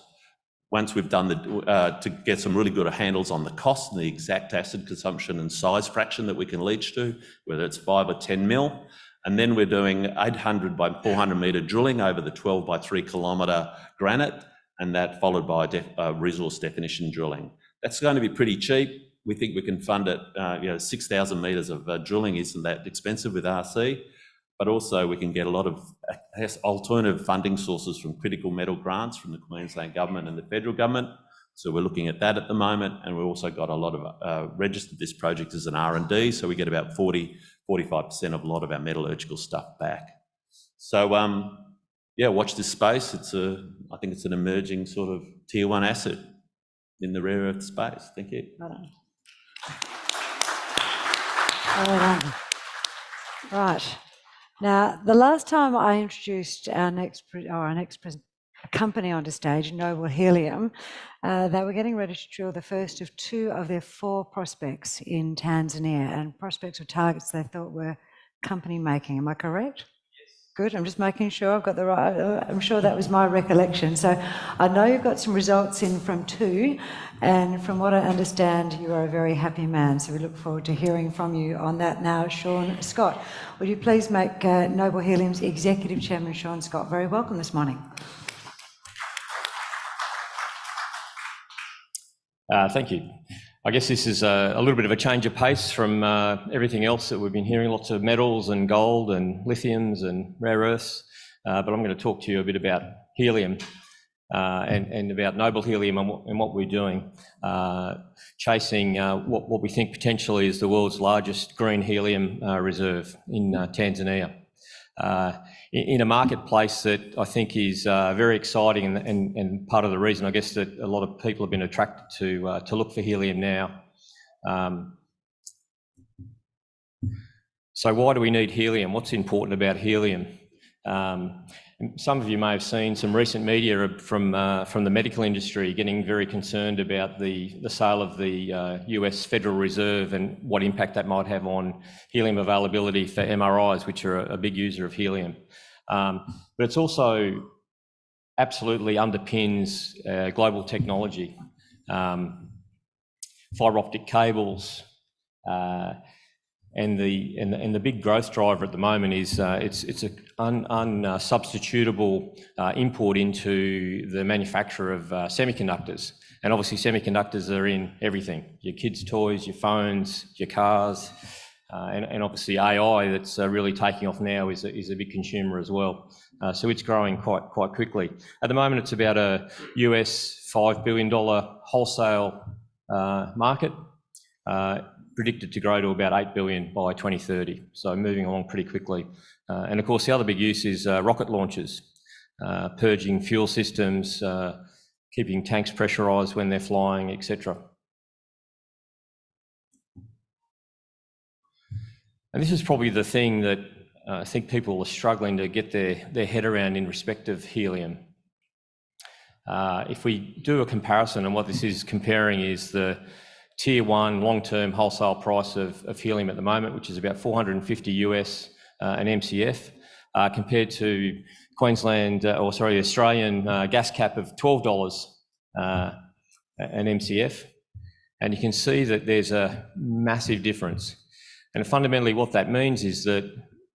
once we've done to get some really good handles on the cost and the exact acid consumption and size fraction that we can leach to, whether it's 5 or 10 mil. And then we're doing 800 by 400 metre drilling over the 12 by 3 kilometre granite, and that followed by resource definition drilling. That's going to be pretty cheap. We think we can fund it, 6,000 metres of drilling isn't that expensive with RC, but also we can get a lot of alternative funding sources from critical metal grants from the Queensland government and the federal government. So we're looking at that at the moment, and we've also got a lot of registered this project as an R&D, so we get about 45% of a lot of our metallurgical stuff back. So yeah, watch this space. I think it's an emerging sort of tier 1 asset in the rare earth space. Thank you. Well done. Well done. Right. Now, the last time I introduced our next company onto stage, Noble Helium, they were getting ready to drill the first of 2 of their 4 prospects in Tanzania, and prospects or targets they thought were company making. Am I correct? Yes. Good. I'm just making sure I've got the right. I'm sure that was my recollection. So I know you've got some results in from 2, and from what I understand, you are a very happy man. So we look forward to hearing from you on that now. Shaun Scott, would you please make Noble Helium's Executive Chairman, Shaun Scott, very welcome this morning. Thank you. I guess this is a little bit of a change of pace from everything else that we've been hearing, lots of metals and gold and lithiums and rare earths, but I'm going to talk to you a bit about helium and about Noble Helium and what we're doing, chasing what we think potentially is the world's largest green helium reserve in Tanzania. In a marketplace that I think is very exciting and part of the reason I guess that a lot of people have been attracted to look for helium now. So why do we need helium? What's important about helium? Some of you may have seen some recent media from the medical industry getting very concerned about the sale of the US Federal Reserve and what impact that might have on helium availability for MRIs, which are a big user of helium. But it's also absolutely underpins global technology, fibre optic cables, and the big growth driver at the moment is it's an unsubstitutable import into the manufacture of semiconductors. And obviously semiconductors are in everything, your kids' toys, your phones, your cars, and obviously AI that's really taking off now is a big consumer as well. So it's growing quite quickly. At the moment it's about a US $5 billion wholesale market, predicted to grow to about 8 billion by 2030. So moving along pretty quickly. And of course the other big use is rocket launches, purging fuel systems, keeping tanks pressurised when they're flying, etc. And this is probably the thing that I think people are struggling to get their head around in respect of helium. If we do a comparison, and what this is comparing is the Tier 1 long-term wholesale price of helium at the moment, which is about 450 US an MCF, compared to Australian gas cap of $12 an MCF. And you can see that there's a massive difference. And fundamentally what that means is that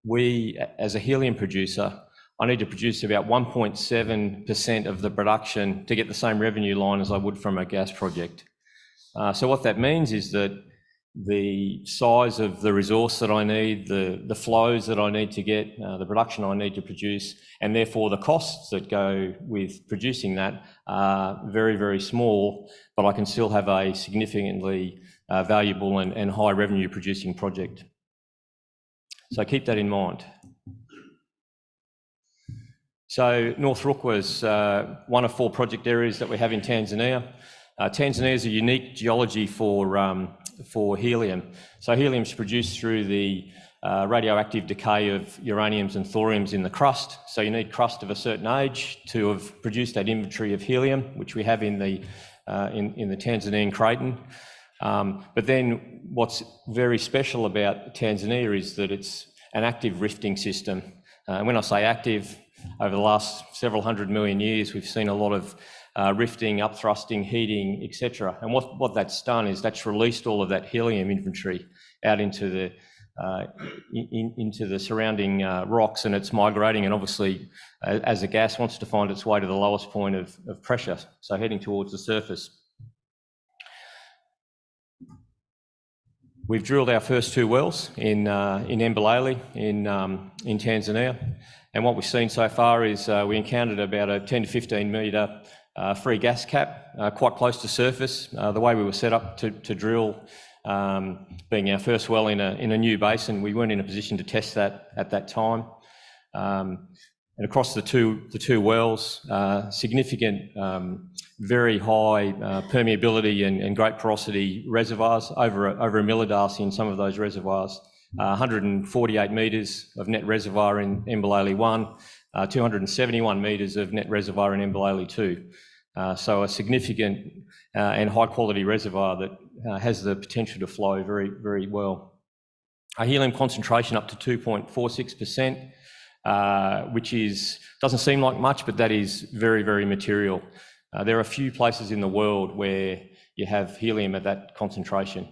we, as a helium producer, I need to produce about 1.7% of the production to get the same revenue line as I would from a gas project. So what that means is that the size of the resource that I need, the flows that I need to get, the production I need to produce, and therefore the costs that go with producing that are very, very small, but I can still have a significantly valuable and high revenue producing project. So keep that in mind. So North Rukwa is one of 4 project areas that we have in Tanzania. Tanzania is a unique geology for helium. So helium is produced through the radioactive decay of uraniums and thoriums in the crust. So you need crust of a certain age to have produced that inventory of helium, which we have in the Tanzanian craton. But then what's very special about Tanzania is that it's an active rifting system. And when I say active, over the last several hundred million years, we've seen a lot of rifting, upthrusting, heating, etc. And what that's done is that's released all of that helium inventory out into the surrounding rocks, and it's migrating, and obviously as a gas wants to find its way to the lowest point of pressure, so heading towards the surface. We've drilled our first 2 wells in Mbalali in Tanzania, and what we've seen so far is we encountered about a 10 to 15 metre free gas cap, quite close to surface. The way we were set up to drill, being our first well in a new basin, we weren't in a position to test that at that time. And across the two wells, significant, very high permeability and great porosity reservoirs, over a millidarcy in some of those reservoirs. 148 metres of net reservoir in Mbalali 1, 271 metres of net reservoir in Mbalali 2. So a significant and high quality reservoir that has the potential to flow very, very well. A helium concentration up to 2.46%, which doesn't seem like much, but that is very, very material. There are a few places in the world where you have helium at that concentration.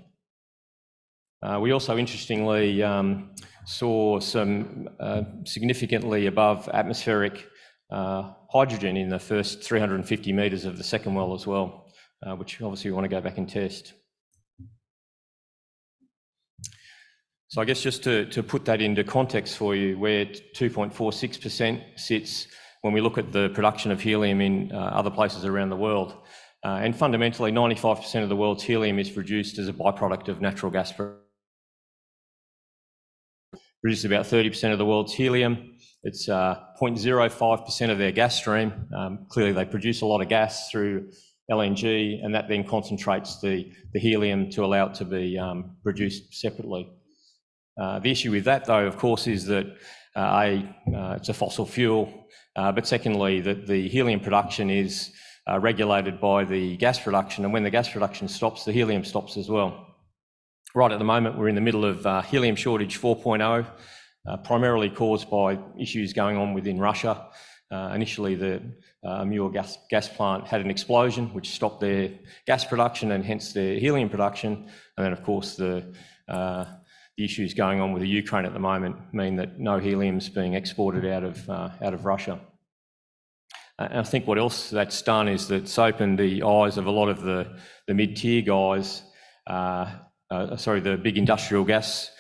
We also interestingly saw some significantly above atmospheric hydrogen in the first 350 metres of the second well as well, which obviously we want to go back and test. So I guess just to put that into context for you, where 2.46% sits when we look at the production of helium in other places around the world. And fundamentally, 95% of the world's helium is produced as a byproduct of natural gas. Produces about 30% of the world's helium. It's 0.05% of their gas stream. Clearly they produce a lot of gas through LNG, and that then concentrates the helium to allow it to be produced separately. The issue with that though, of course, is that it's a fossil fuel. but secondly, that the helium production is regulated by the gas production, and when the gas production stops, the helium stops as well. Right at the moment, we're in the middle of helium shortage 4.0, primarily caused by issues going on within Russia. Initially, the Amur gas plant had an explosion, which stopped their gas production and hence their helium production. And then, of course, the issues going on with the Ukraine at the moment mean that no helium's being exported out of Russia. And I think what else that's done is that it's opened the eyes of a lot of the mid-tier guys, the big industrial gas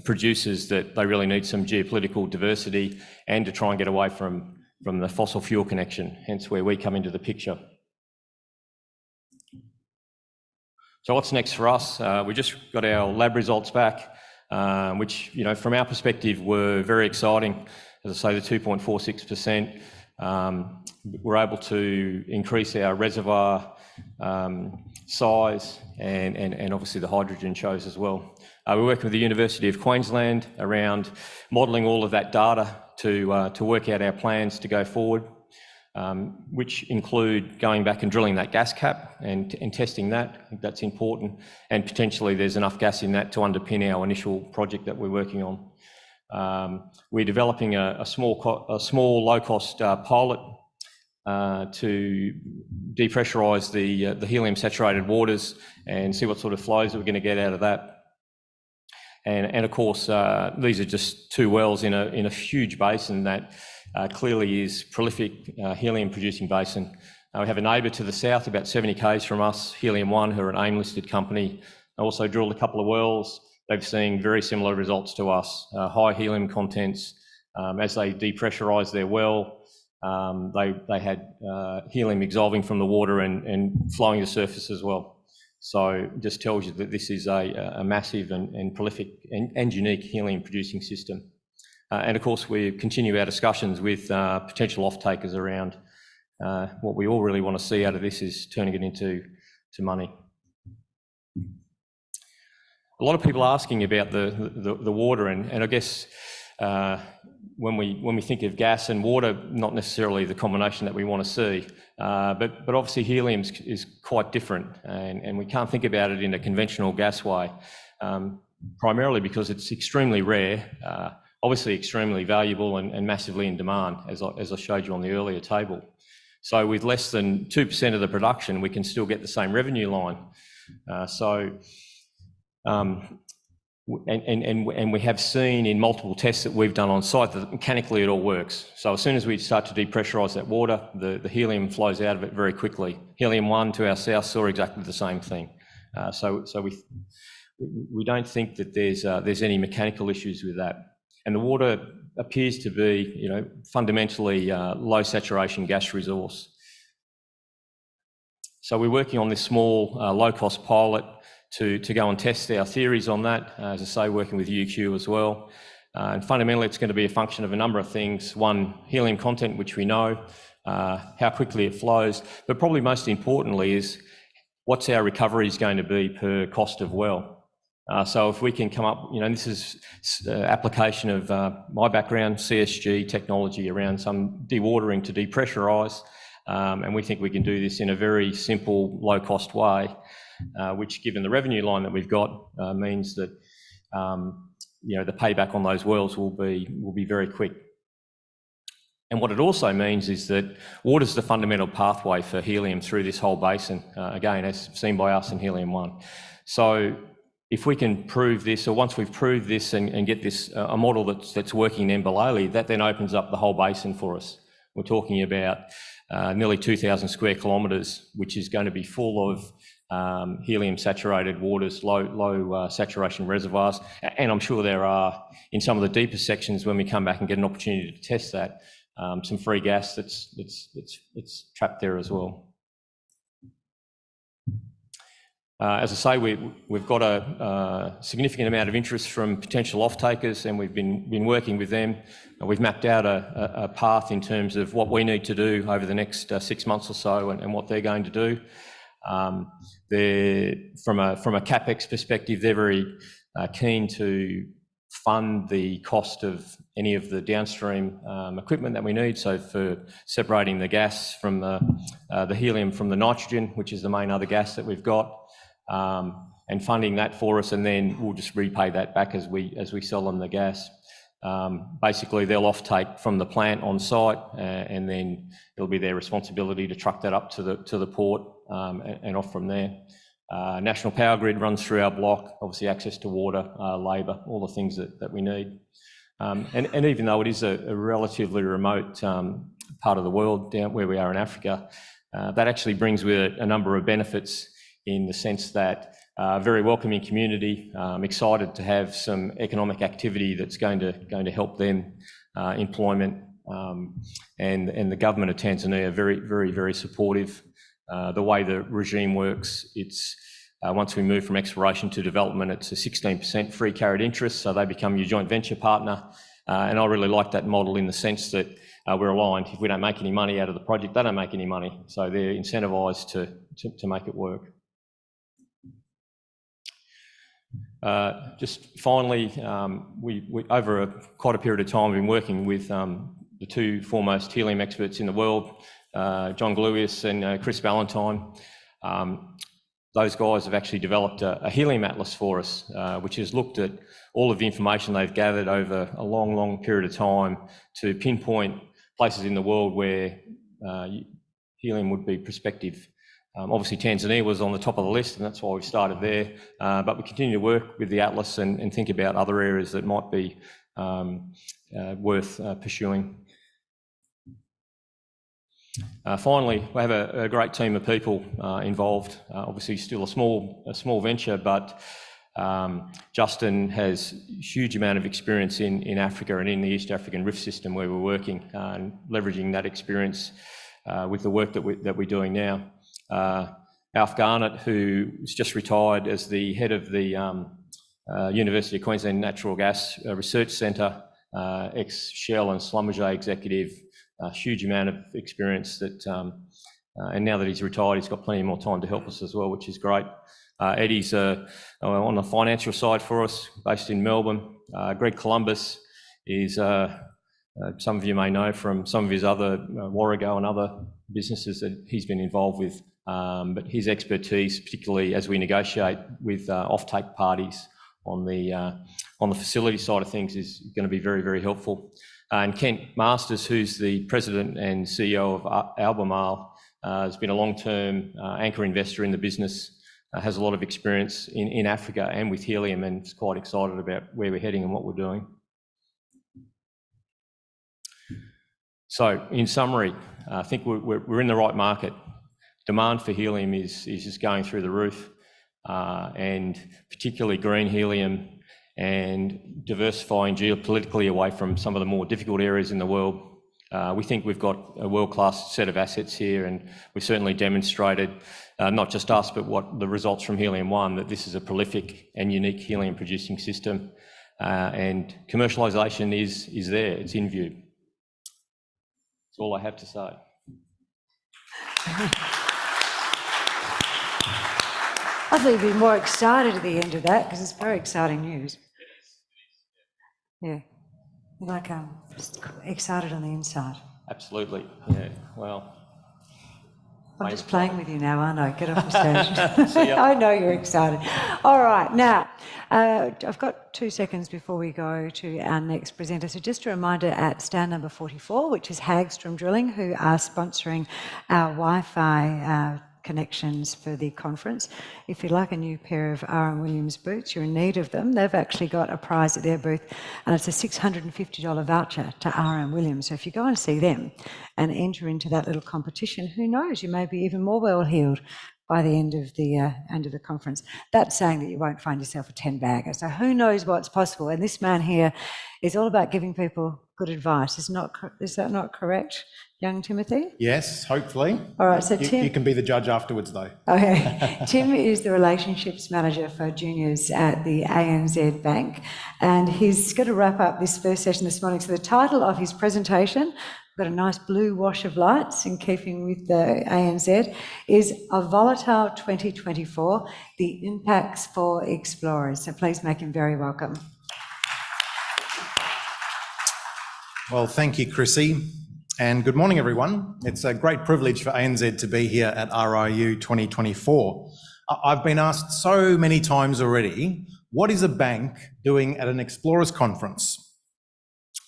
producers, that they really need some geopolitical diversity and to try and get away from the fossil fuel connection, hence where we come into the picture. So what's next for us? We just got our lab results back, which, from our perspective, were very exciting. As I say, the 2.46%, we're able to increase our reservoir size, and obviously the hydrogen shows as well. We're working with the University of Queensland around modelling all of that data to work out our plans to go forward, which include going back and drilling that gas cap and testing that. I think that's important, and potentially there's enough gas in that to underpin our initial project that we're working on. We're developing a small low-cost pilot to depressurise the helium-saturated waters and see what sort of flows we're going to get out of that. And of course, these are just two wells in a huge basin that clearly is prolific helium-producing basin. We have a neighbour to the south, about 70 k's from us, Helium One, who are an AIM-listed company. They also drilled a couple of wells. They've seen very similar results to us, high helium contents. As they depressurised their well, they had helium exolving from the water and flowing to surface as well. So it just tells you that this is a massive and prolific and unique helium producing system. And of course, we continue our discussions with potential off-takers around what we all really want to see out of this is turning it into money. A lot of people are asking about the water, and I guess when we think of gas and water, not necessarily the combination that we want to see, but obviously helium is quite different, and we can't think about it in a conventional gas way, primarily because it's extremely rare, obviously extremely valuable and massively in demand, as I showed you on the earlier table. So with less than 2% of the production, we can still get the same revenue line. And we have seen in multiple tests that we've done on site that mechanically it all works. So as soon as we start to depressurise that water, the helium flows out of it very quickly. Helium One to our south saw exactly the same thing. So we don't think that there's any mechanical issues with that. And the water appears to be, fundamentally low saturation gas resource. So we're working on this small low-cost pilot to go and test our theories on that, as I say, working with UQ as well. And fundamentally, it's going to be a function of a number of things. One, helium content, which we know, how quickly it flows, but probably most importantly is what's our recoveries going to be per cost of well. So if we can come up, this is application of my background, CSG technology around some dewatering to depressurise, and we think we can do this in a very simple, low-cost way. Which, given the revenue line that we've got, means that the payback on those wells will be very quick. And what it also means is that water is the fundamental pathway for helium through this whole basin, again, as seen by us in Helium One. So if we can prove this, or once we've proved this and get this a model that's working in Volatile, that then opens up the whole basin for us. We're talking about nearly 2,000 square kilometres, which is going to be full of helium-saturated waters, low saturation reservoirs, and I'm sure there are, in some of the deeper sections, when we come back and get an opportunity to test that, some free gas that's trapped there as well. As I say, we've got a significant amount of interest from potential off-takers, and we've been working with them. We've mapped out a path in terms of what we need to do over the next 6 months or so, and what they're going to do. From a CapEx perspective, they're very keen to fund the cost of any of the downstream equipment that we need. So for separating the gas from the helium from the nitrogen, which is the main other gas that we've got, and funding that for us, and then we'll just repay that back as we sell them the gas. Basically, they'll offtake from the plant on site, and then it'll be their responsibility to truck that up to the port and off from there. National power grid runs through our block, obviously access to water, labour, all the things that we need. And even though it is a relatively remote part of the world down where we are in Africa, that actually brings with it a number of benefits in the sense that very welcoming community, excited to have some economic activity that's going to help them, employment, and the government of Tanzania very supportive. The way the regime works, it's once we move from exploration to development, it's a 16% free carried interest, so they become your joint venture partner. And I really like that model in the sense that we're aligned. If we don't make any money out of the project, they don't make any money, so they're incentivised to make it work. Just finally, we over quite a period of time, we've been working with the two foremost helium experts in the world, John Gluius and Chris Valentine. Those guys have actually developed a helium atlas for us, which has looked at all of the information they've gathered over a long period of time to pinpoint places in the world where helium would be prospective. Obviously Tanzania was on the top of the list, and that's why we started there, but we continue to work with the atlas and think about other areas that might be worth pursuing. Finally, we have a great team of people involved. Obviously still a small venture, but Justin has a huge amount of experience in Africa and in the East African Rift System where we're working, and leveraging that experience with the work that we're doing now. Alf Garnett, who's just retired as the head of the University of Queensland Natural Gas Research Centre, ex-Shell and Schlumberger executive, a huge amount of experience that, and now that he's retired, he's got plenty more time to help us as well, which is great. Eddie's on the financial side for us, based in Melbourne. Greg Columbus is, some of you may know from some of his other Warrego and other businesses that he's been involved with, but his expertise, particularly as we negotiate with offtake parties on the facility side of things, is going to be very helpful. And Kent Masters, who's the president and CEO of Albemarle, has been a long-term anchor investor in the business, has a lot of experience in Africa and with helium, and is quite excited about where we're heading and what we're doing. So, in summary, I think we're in the right market. Demand for helium is just going through the roof, and particularly green helium, and diversifying geopolitically away from some of the more difficult areas in the world. We think we've got a world-class set of assets here, and we've certainly demonstrated, not just us, but what the results from Helium 1, that this is a prolific and unique helium producing system, and commercialisation is there, it's in view. That's all I have to say. I thought you'd be more excited at the end of that, because it's very exciting news. Yeah, like just excited on the inside. Absolutely, yeah, well. I'm just playing with you now, aren't I? Get off the stage. I know you're excited. All right, now, I've got 2 seconds before we go to our next presenter. So just a reminder, at stand number 44, which is Hagstrom Drilling, who are sponsoring our Wi-Fi connections for the conference. If you'd like a new pair of R.M. Williams boots, you're in need of them. They've actually got a prize at their booth, and it's a $650 voucher to R.M. Williams. So if you go and see them and enter into that little competition, who knows, you may be even more well-heeled by the end of the conference. That's saying that you won't find yourself a 10-bagger. So who knows what's possible? And this man here is all about giving people good advice. Is that not correct, young Timothy? Yes, hopefully. All right, so Tim... You can be the judge afterwards, though. Okay. Tim is the Relationships Manager for Juniors at the ANZ Bank, and he's going to wrap up this first session this morning. So the title of his presentation, got a nice blue wash of lights in keeping with the ANZ, is A Volatile 2024, The Impacts for Explorers. So please make him very welcome. Well, thank you, Chrissy, and good morning, everyone. It's a great privilege for ANZ to be here at RIU 2024. I've been asked so many times already, what is a bank doing at an Explorers Conference?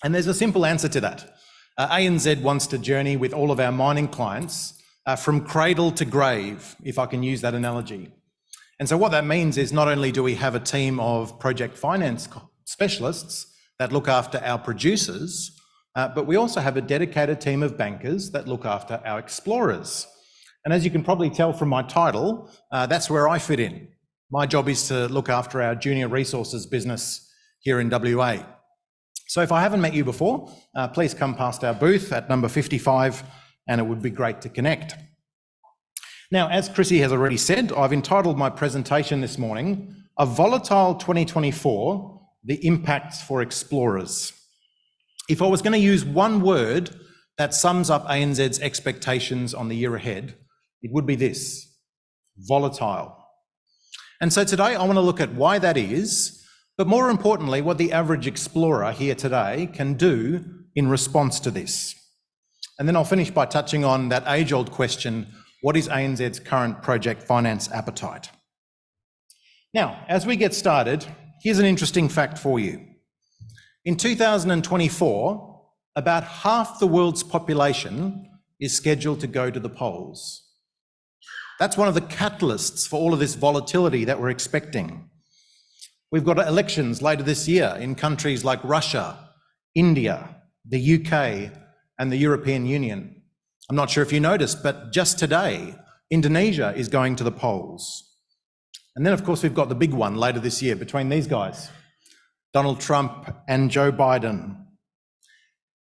And there's a simple answer to that. ANZ wants to journey with all of our mining clients from cradle to grave, if I can use that analogy. And so what that means is not only do we have a team of project finance specialists that look after our producers, but we also have a dedicated team of bankers that look after our explorers. And as you can probably tell from my title, that's where I fit in. My job is to look after our junior resources business here in WA. So if I haven't met you before, please come past our booth at number 55, and it would be great to connect. Now, as Chrissy has already said, I've entitled my presentation this morning, A Volatile 2024, The Impacts for Explorers. If I was going to use one word that sums up ANZ's expectations on the year ahead, it would be this: volatile. And so today I want to look at why that is, but more importantly, what the average explorer here today can do in response to this. And then I'll finish by touching on that age-old question, what is ANZ's current project finance appetite? Now, as we get started, here's an interesting fact for you. In 2024, about half the world's population is scheduled to go to the polls. That's one of the catalysts for all of this volatility that we're expecting. We've got elections later this year in countries like Russia, India, the UK, and the European Union. I'm not sure if you noticed, but just today, Indonesia is going to the polls. And then, of course, we've got the big one later this year between these guys, Donald Trump and Joe Biden.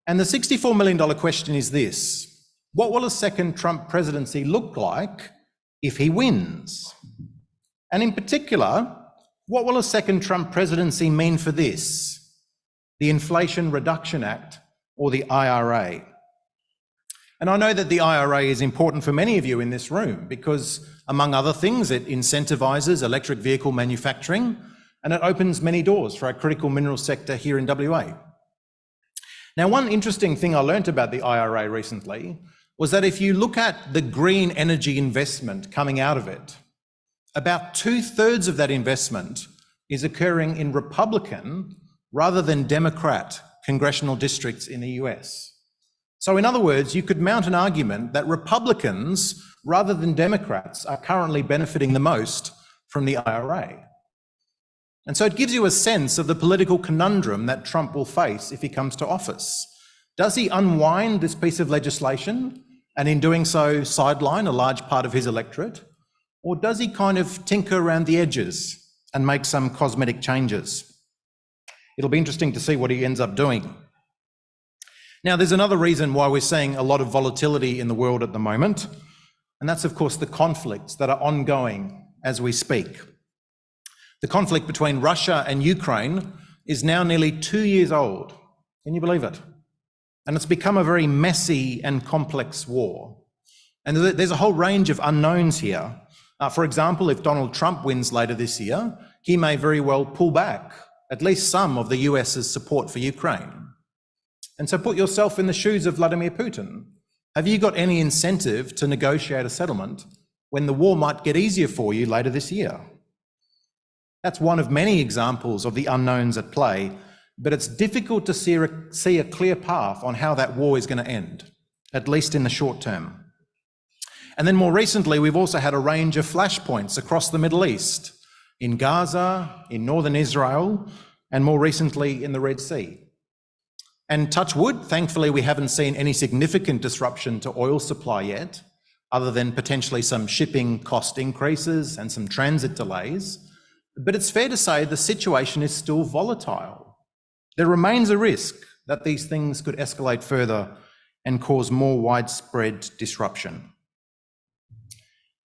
And the $64 million question is this: what will a second Trump presidency look like if he wins? And in particular, what will a second Trump presidency mean for this, the Inflation Reduction Act or the IRA? And I know that the IRA is important for many of you in this room because, among other things, it incentivises electric vehicle manufacturing and it opens many doors for our critical minerals sector here in WA. Now, one interesting thing I learnt about the IRA recently was that if you look at the green energy investment coming out of it, about 2/3 of that investment is occurring in Republican rather than Democrat congressional districts in the US. So in other words, you could mount an argument that Republicans rather than Democrats are currently benefiting the most from the IRA. And so it gives you a sense of the political conundrum that Trump will face if he comes to office. Does he unwind this piece of legislation and in doing so sideline a large part of his electorate? Or does he kind of tinker around the edges and make some cosmetic changes? It'll be interesting to see what he ends up doing. Now, there's another reason why we're seeing a lot of volatility in the world at the moment, and that's, of course, the conflicts that are ongoing as we speak. The conflict between Russia and Ukraine is now nearly 2 years old. Can you believe it? And it's become a very messy and complex war. And there's a whole range of unknowns here. For example, if Donald Trump wins later this year, he may very well pull back at least some of the US's support for Ukraine. And so put yourself in the shoes of Vladimir Putin. Have you got any incentive to negotiate a settlement when the war might get easier for you later this year? That's one of many examples of the unknowns at play, but it's difficult to see a clear path on how that war is going to end, at least in the short term. And then more recently, we've also had a range of flashpoints across the Middle East, in Gaza, in northern Israel, and more recently in the Red Sea. And touch wood, thankfully, we haven't seen any significant disruption to oil supply yet, other than potentially some shipping cost increases and some transit delays. But it's fair to say the situation is still volatile. There remains a risk that these things could escalate further and cause more widespread disruption.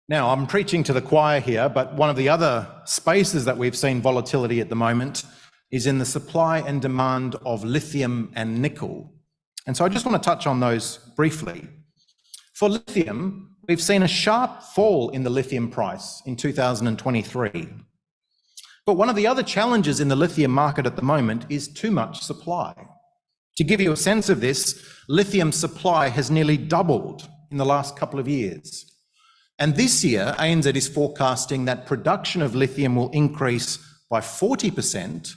Now, I'm preaching to the choir here, but one of the other spaces that we've seen volatility at the moment is in the supply and demand of lithium and nickel. And so I just want to touch on those briefly. For lithium, we've seen a sharp fall in the lithium price in 2023. But one of the other challenges in the lithium market at the moment is too much supply. To give you a sense of this, lithium supply has nearly doubled in the last couple of years. And this year, ANZ is forecasting that production of lithium will increase by 40%,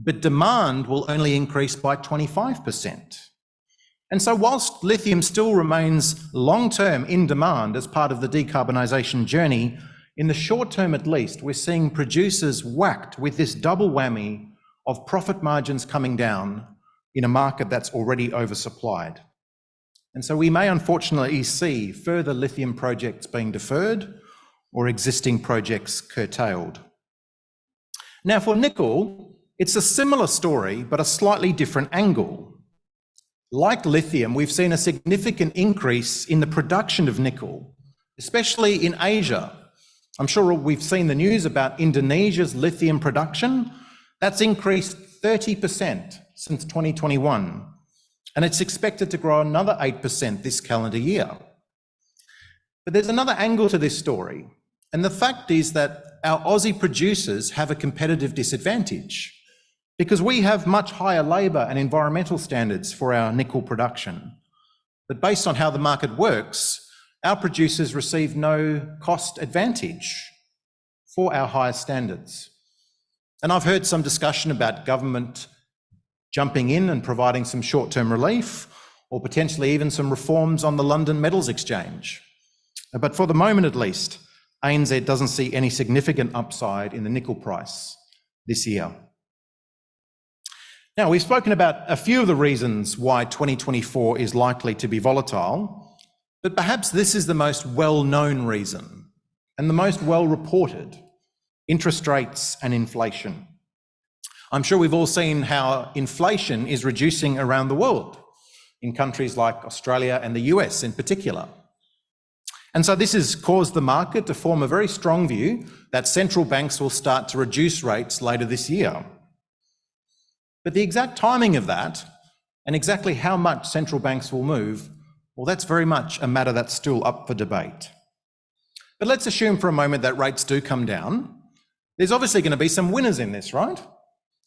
but demand will only increase by 25%. And so whilst lithium still remains long-term in demand as part of the decarbonisation journey, in the short term at least, we're seeing producers whacked with this double whammy of profit margins coming down in a market that's already oversupplied. And so we may unfortunately see further lithium projects being deferred or existing projects curtailed. Now for nickel, it's a similar story, but a slightly different angle. Like lithium, we've seen a significant increase in the production of nickel, especially in Asia. I'm sure we've seen the news about Indonesia's lithium production. That's increased 30% since 2021. And it's expected to grow another 8% this calendar year. But there's another angle to this story. And the fact is that our Aussie producers have a competitive disadvantage because we have much higher labour and environmental standards for our nickel production. But based on how the market works, our producers receive no cost advantage for our higher standards. And I've heard some discussion about government jumping in and providing some short-term relief, or potentially even some reforms on the London Metals Exchange. But for the moment at least, ANZ doesn't see any significant upside in the nickel price this year. Now, we've spoken about a few of the reasons why 2024 is likely to be volatile, but perhaps this is the most well-known reason and the most well-reported: interest rates and inflation. I'm sure we've all seen how inflation is reducing around the world, in countries like Australia and the US in particular. And so this has caused the market to form a very strong view that central banks will start to reduce rates later this year. But the exact timing of that and exactly how much central banks will move, well, that's very much a matter that's still up for debate. But let's assume for a moment that rates do come down. There's obviously going to be some winners in this, right?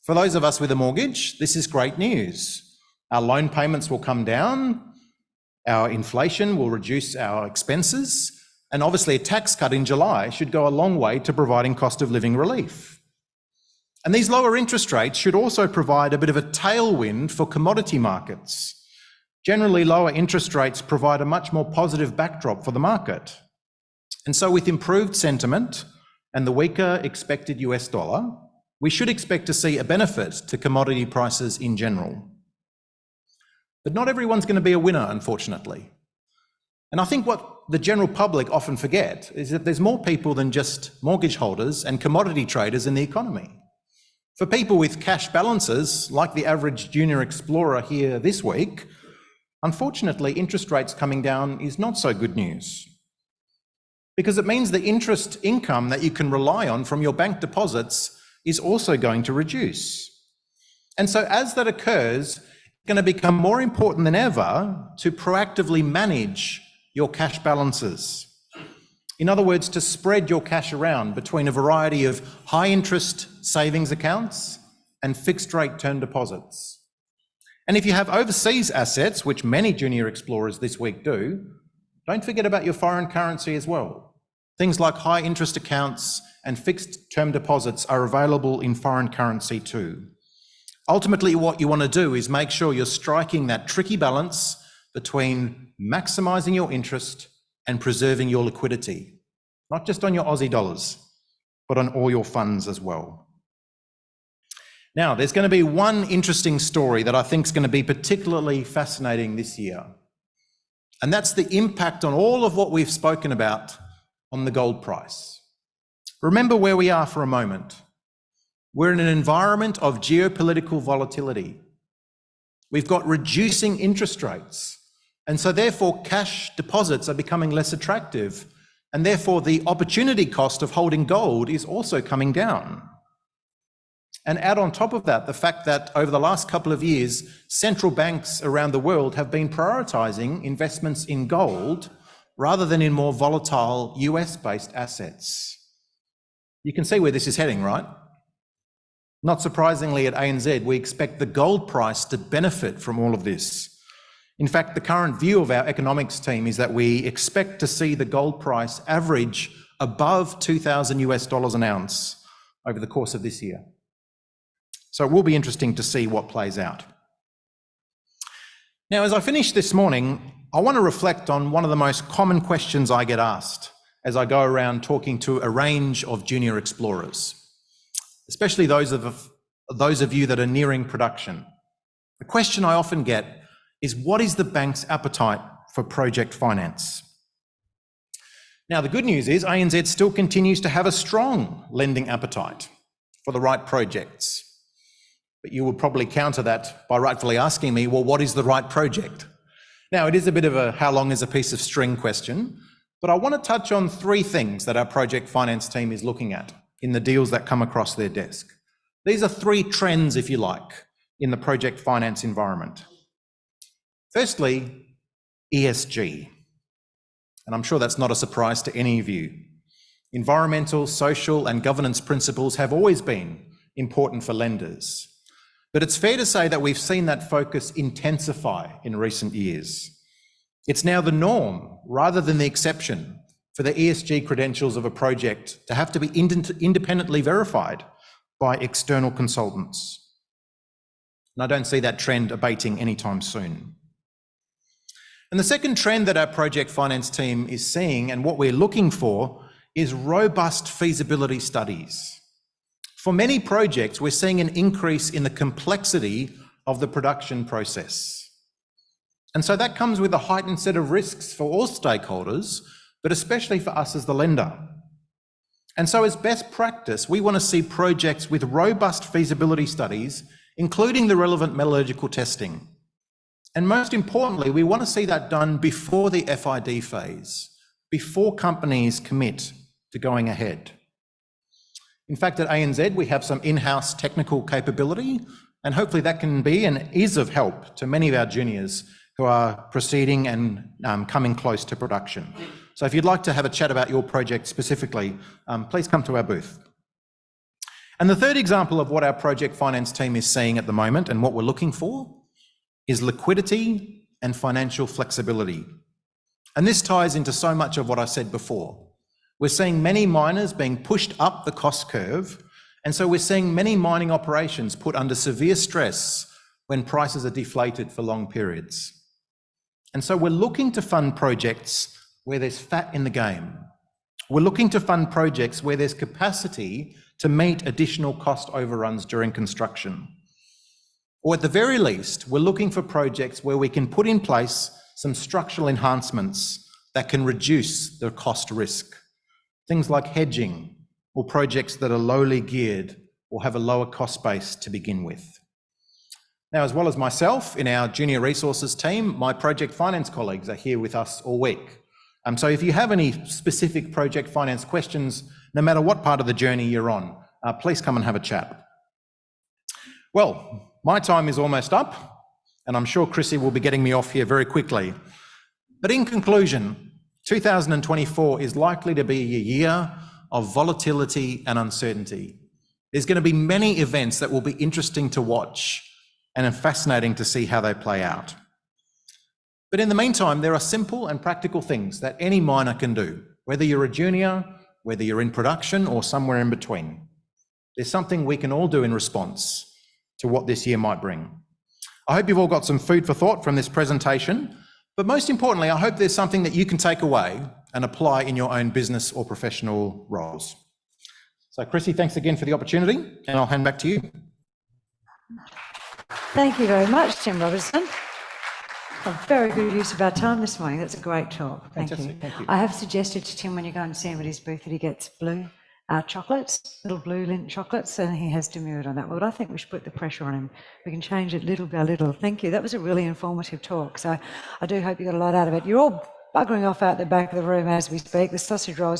For those of us with a mortgage, this is great news. Our loan payments will come down, our inflation will reduce our expenses, and obviously a tax cut in July should go a long way to providing cost of living relief. And these lower interest rates should also provide a bit of a tailwind for commodity markets. Generally, lower interest rates provide a much more positive backdrop for the market. And so with improved sentiment and the weaker expected US dollar, we should expect to see a benefit to commodity prices in general. But not everyone's going to be a winner, unfortunately. And I think what the general public often forget is that there's more people than just mortgage holders and commodity traders in the economy. For people with cash balances, like the average junior explorer here this week, unfortunately, interest rates coming down is not so good news, because it means the interest income that you can rely on from your bank deposits is also going to reduce. And so as that occurs, it's going to become more important than ever to proactively manage your cash balances. In other words, to spread your cash around between a variety of high interest savings accounts and fixed rate term deposits. And if you have overseas assets, which many junior explorers this week do, don't forget about your foreign currency as well. Things like high interest accounts and fixed term deposits are available in foreign currency too. Ultimately, what you want to do is make sure you're striking that tricky balance between maximising your interest and preserving your liquidity, not just on your Aussie dollars, but on all your funds as well. Now, there's going to be one interesting story that I think is going to be particularly fascinating this year, and that's the impact on all of what we've spoken about on the gold price. Remember where we are for a moment. We're in an environment of geopolitical volatility. We've got reducing interest rates, and so therefore cash deposits are becoming less attractive, and therefore the opportunity cost of holding gold is also coming down. And add on top of that the fact that over the last couple of years, central banks around the world have been prioritising investments in gold rather than in more volatile US-based assets. You can see where this is heading, right? Not surprisingly, at ANZ, we expect the gold price to benefit from all of this. In fact, the current view of our economics team is that we expect to see the gold price average above $2,000 an ounce over the course of this year. So it will be interesting to see what plays out. Now, as I finish this morning, I want to reflect on one of the most common questions I get asked as I go around talking to a range of junior explorers, especially those of you that are nearing production. The question I often get is, what is the bank's appetite for project finance? Now, the good news is ANZ still continues to have a strong lending appetite for the right projects. But you will probably counter that by rightfully asking me, well, what is the right project? Now, it is a bit of a how long is a piece of string question, but I want to touch on three things that our project finance team is looking at in the deals that come across their desk. These are three trends, if you like, in the project finance environment. Firstly, ESG. And I'm sure that's not a surprise to any of you. Environmental, social, and governance principles have always been important for lenders. But it's fair to say that we've seen that focus intensify in recent years. It's now the norm, rather than the exception, for the ESG credentials of a project to have to be independently verified by external consultants. And I don't see that trend abating anytime soon. And the second trend that our project finance team is seeing, and what we're looking for, is robust feasibility studies. For many projects, we're seeing an increase in the complexity of the production process. And so that comes with a heightened set of risks for all stakeholders, but especially for us as the lender. And so as best practice, we want to see projects with robust feasibility studies, including the relevant metallurgical testing. And most importantly, we want to see that done before the FID phase, before companies commit to going ahead. In fact, at ANZ, we have some in-house technical capability, and hopefully that can be and is of help to many of our juniors who are proceeding and coming close to production. So if you'd like to have a chat about your project specifically, please come to our booth. And the third example of what our project finance team is seeing at the moment and what we're looking for is liquidity and financial flexibility. And this ties into so much of what I said before. We're seeing many miners being pushed up the cost curve, and so we're seeing many mining operations put under severe stress when prices are deflated for long periods. And so we're looking to fund projects where there's fat in the game. We're looking to fund projects where there's capacity to meet additional cost overruns during construction. Or at the very least, we're looking for projects where we can put in place some structural enhancements that can reduce the cost risk. Things like hedging, or projects that are lowly geared or have a lower cost base to begin with. Now, as well as myself, in our junior resources team, my project finance colleagues are here with us all week. So if you have any specific project finance questions, no matter what part of the journey you're on, please come and have a chat. Well, my time is almost up, and I'm sure Chrissy will be getting me off here very quickly. But in conclusion, 2024 is likely to be a year of volatility and uncertainty. There's going to be many events that will be interesting to watch and fascinating to see how they play out. But in the meantime, there are simple and practical things that any miner can do, whether you're a junior, whether you're in production or somewhere in between. There's something we can all do in response to what this year might bring. I hope you've all got some food for thought from this presentation, but most importantly, I hope there's something that you can take away and apply in your own business or professional roles. So Chrissy, thanks again for the opportunity, and I'll hand back to you. Thank you very much, Tim Robertson. A very good use of our time this morning. That's a great talk. Thank you. Thank you. I have suggested to Tim when you go and see him at his booth that he gets blue chocolates, little blue lint chocolates, and he has demurred on that. But I think we should put the pressure on him. We can change it little by little. Thank you. That was a really informative talk. So I do hope you got a lot out of it. You're all buggering off out the back of the room as we speak. The sausage rolls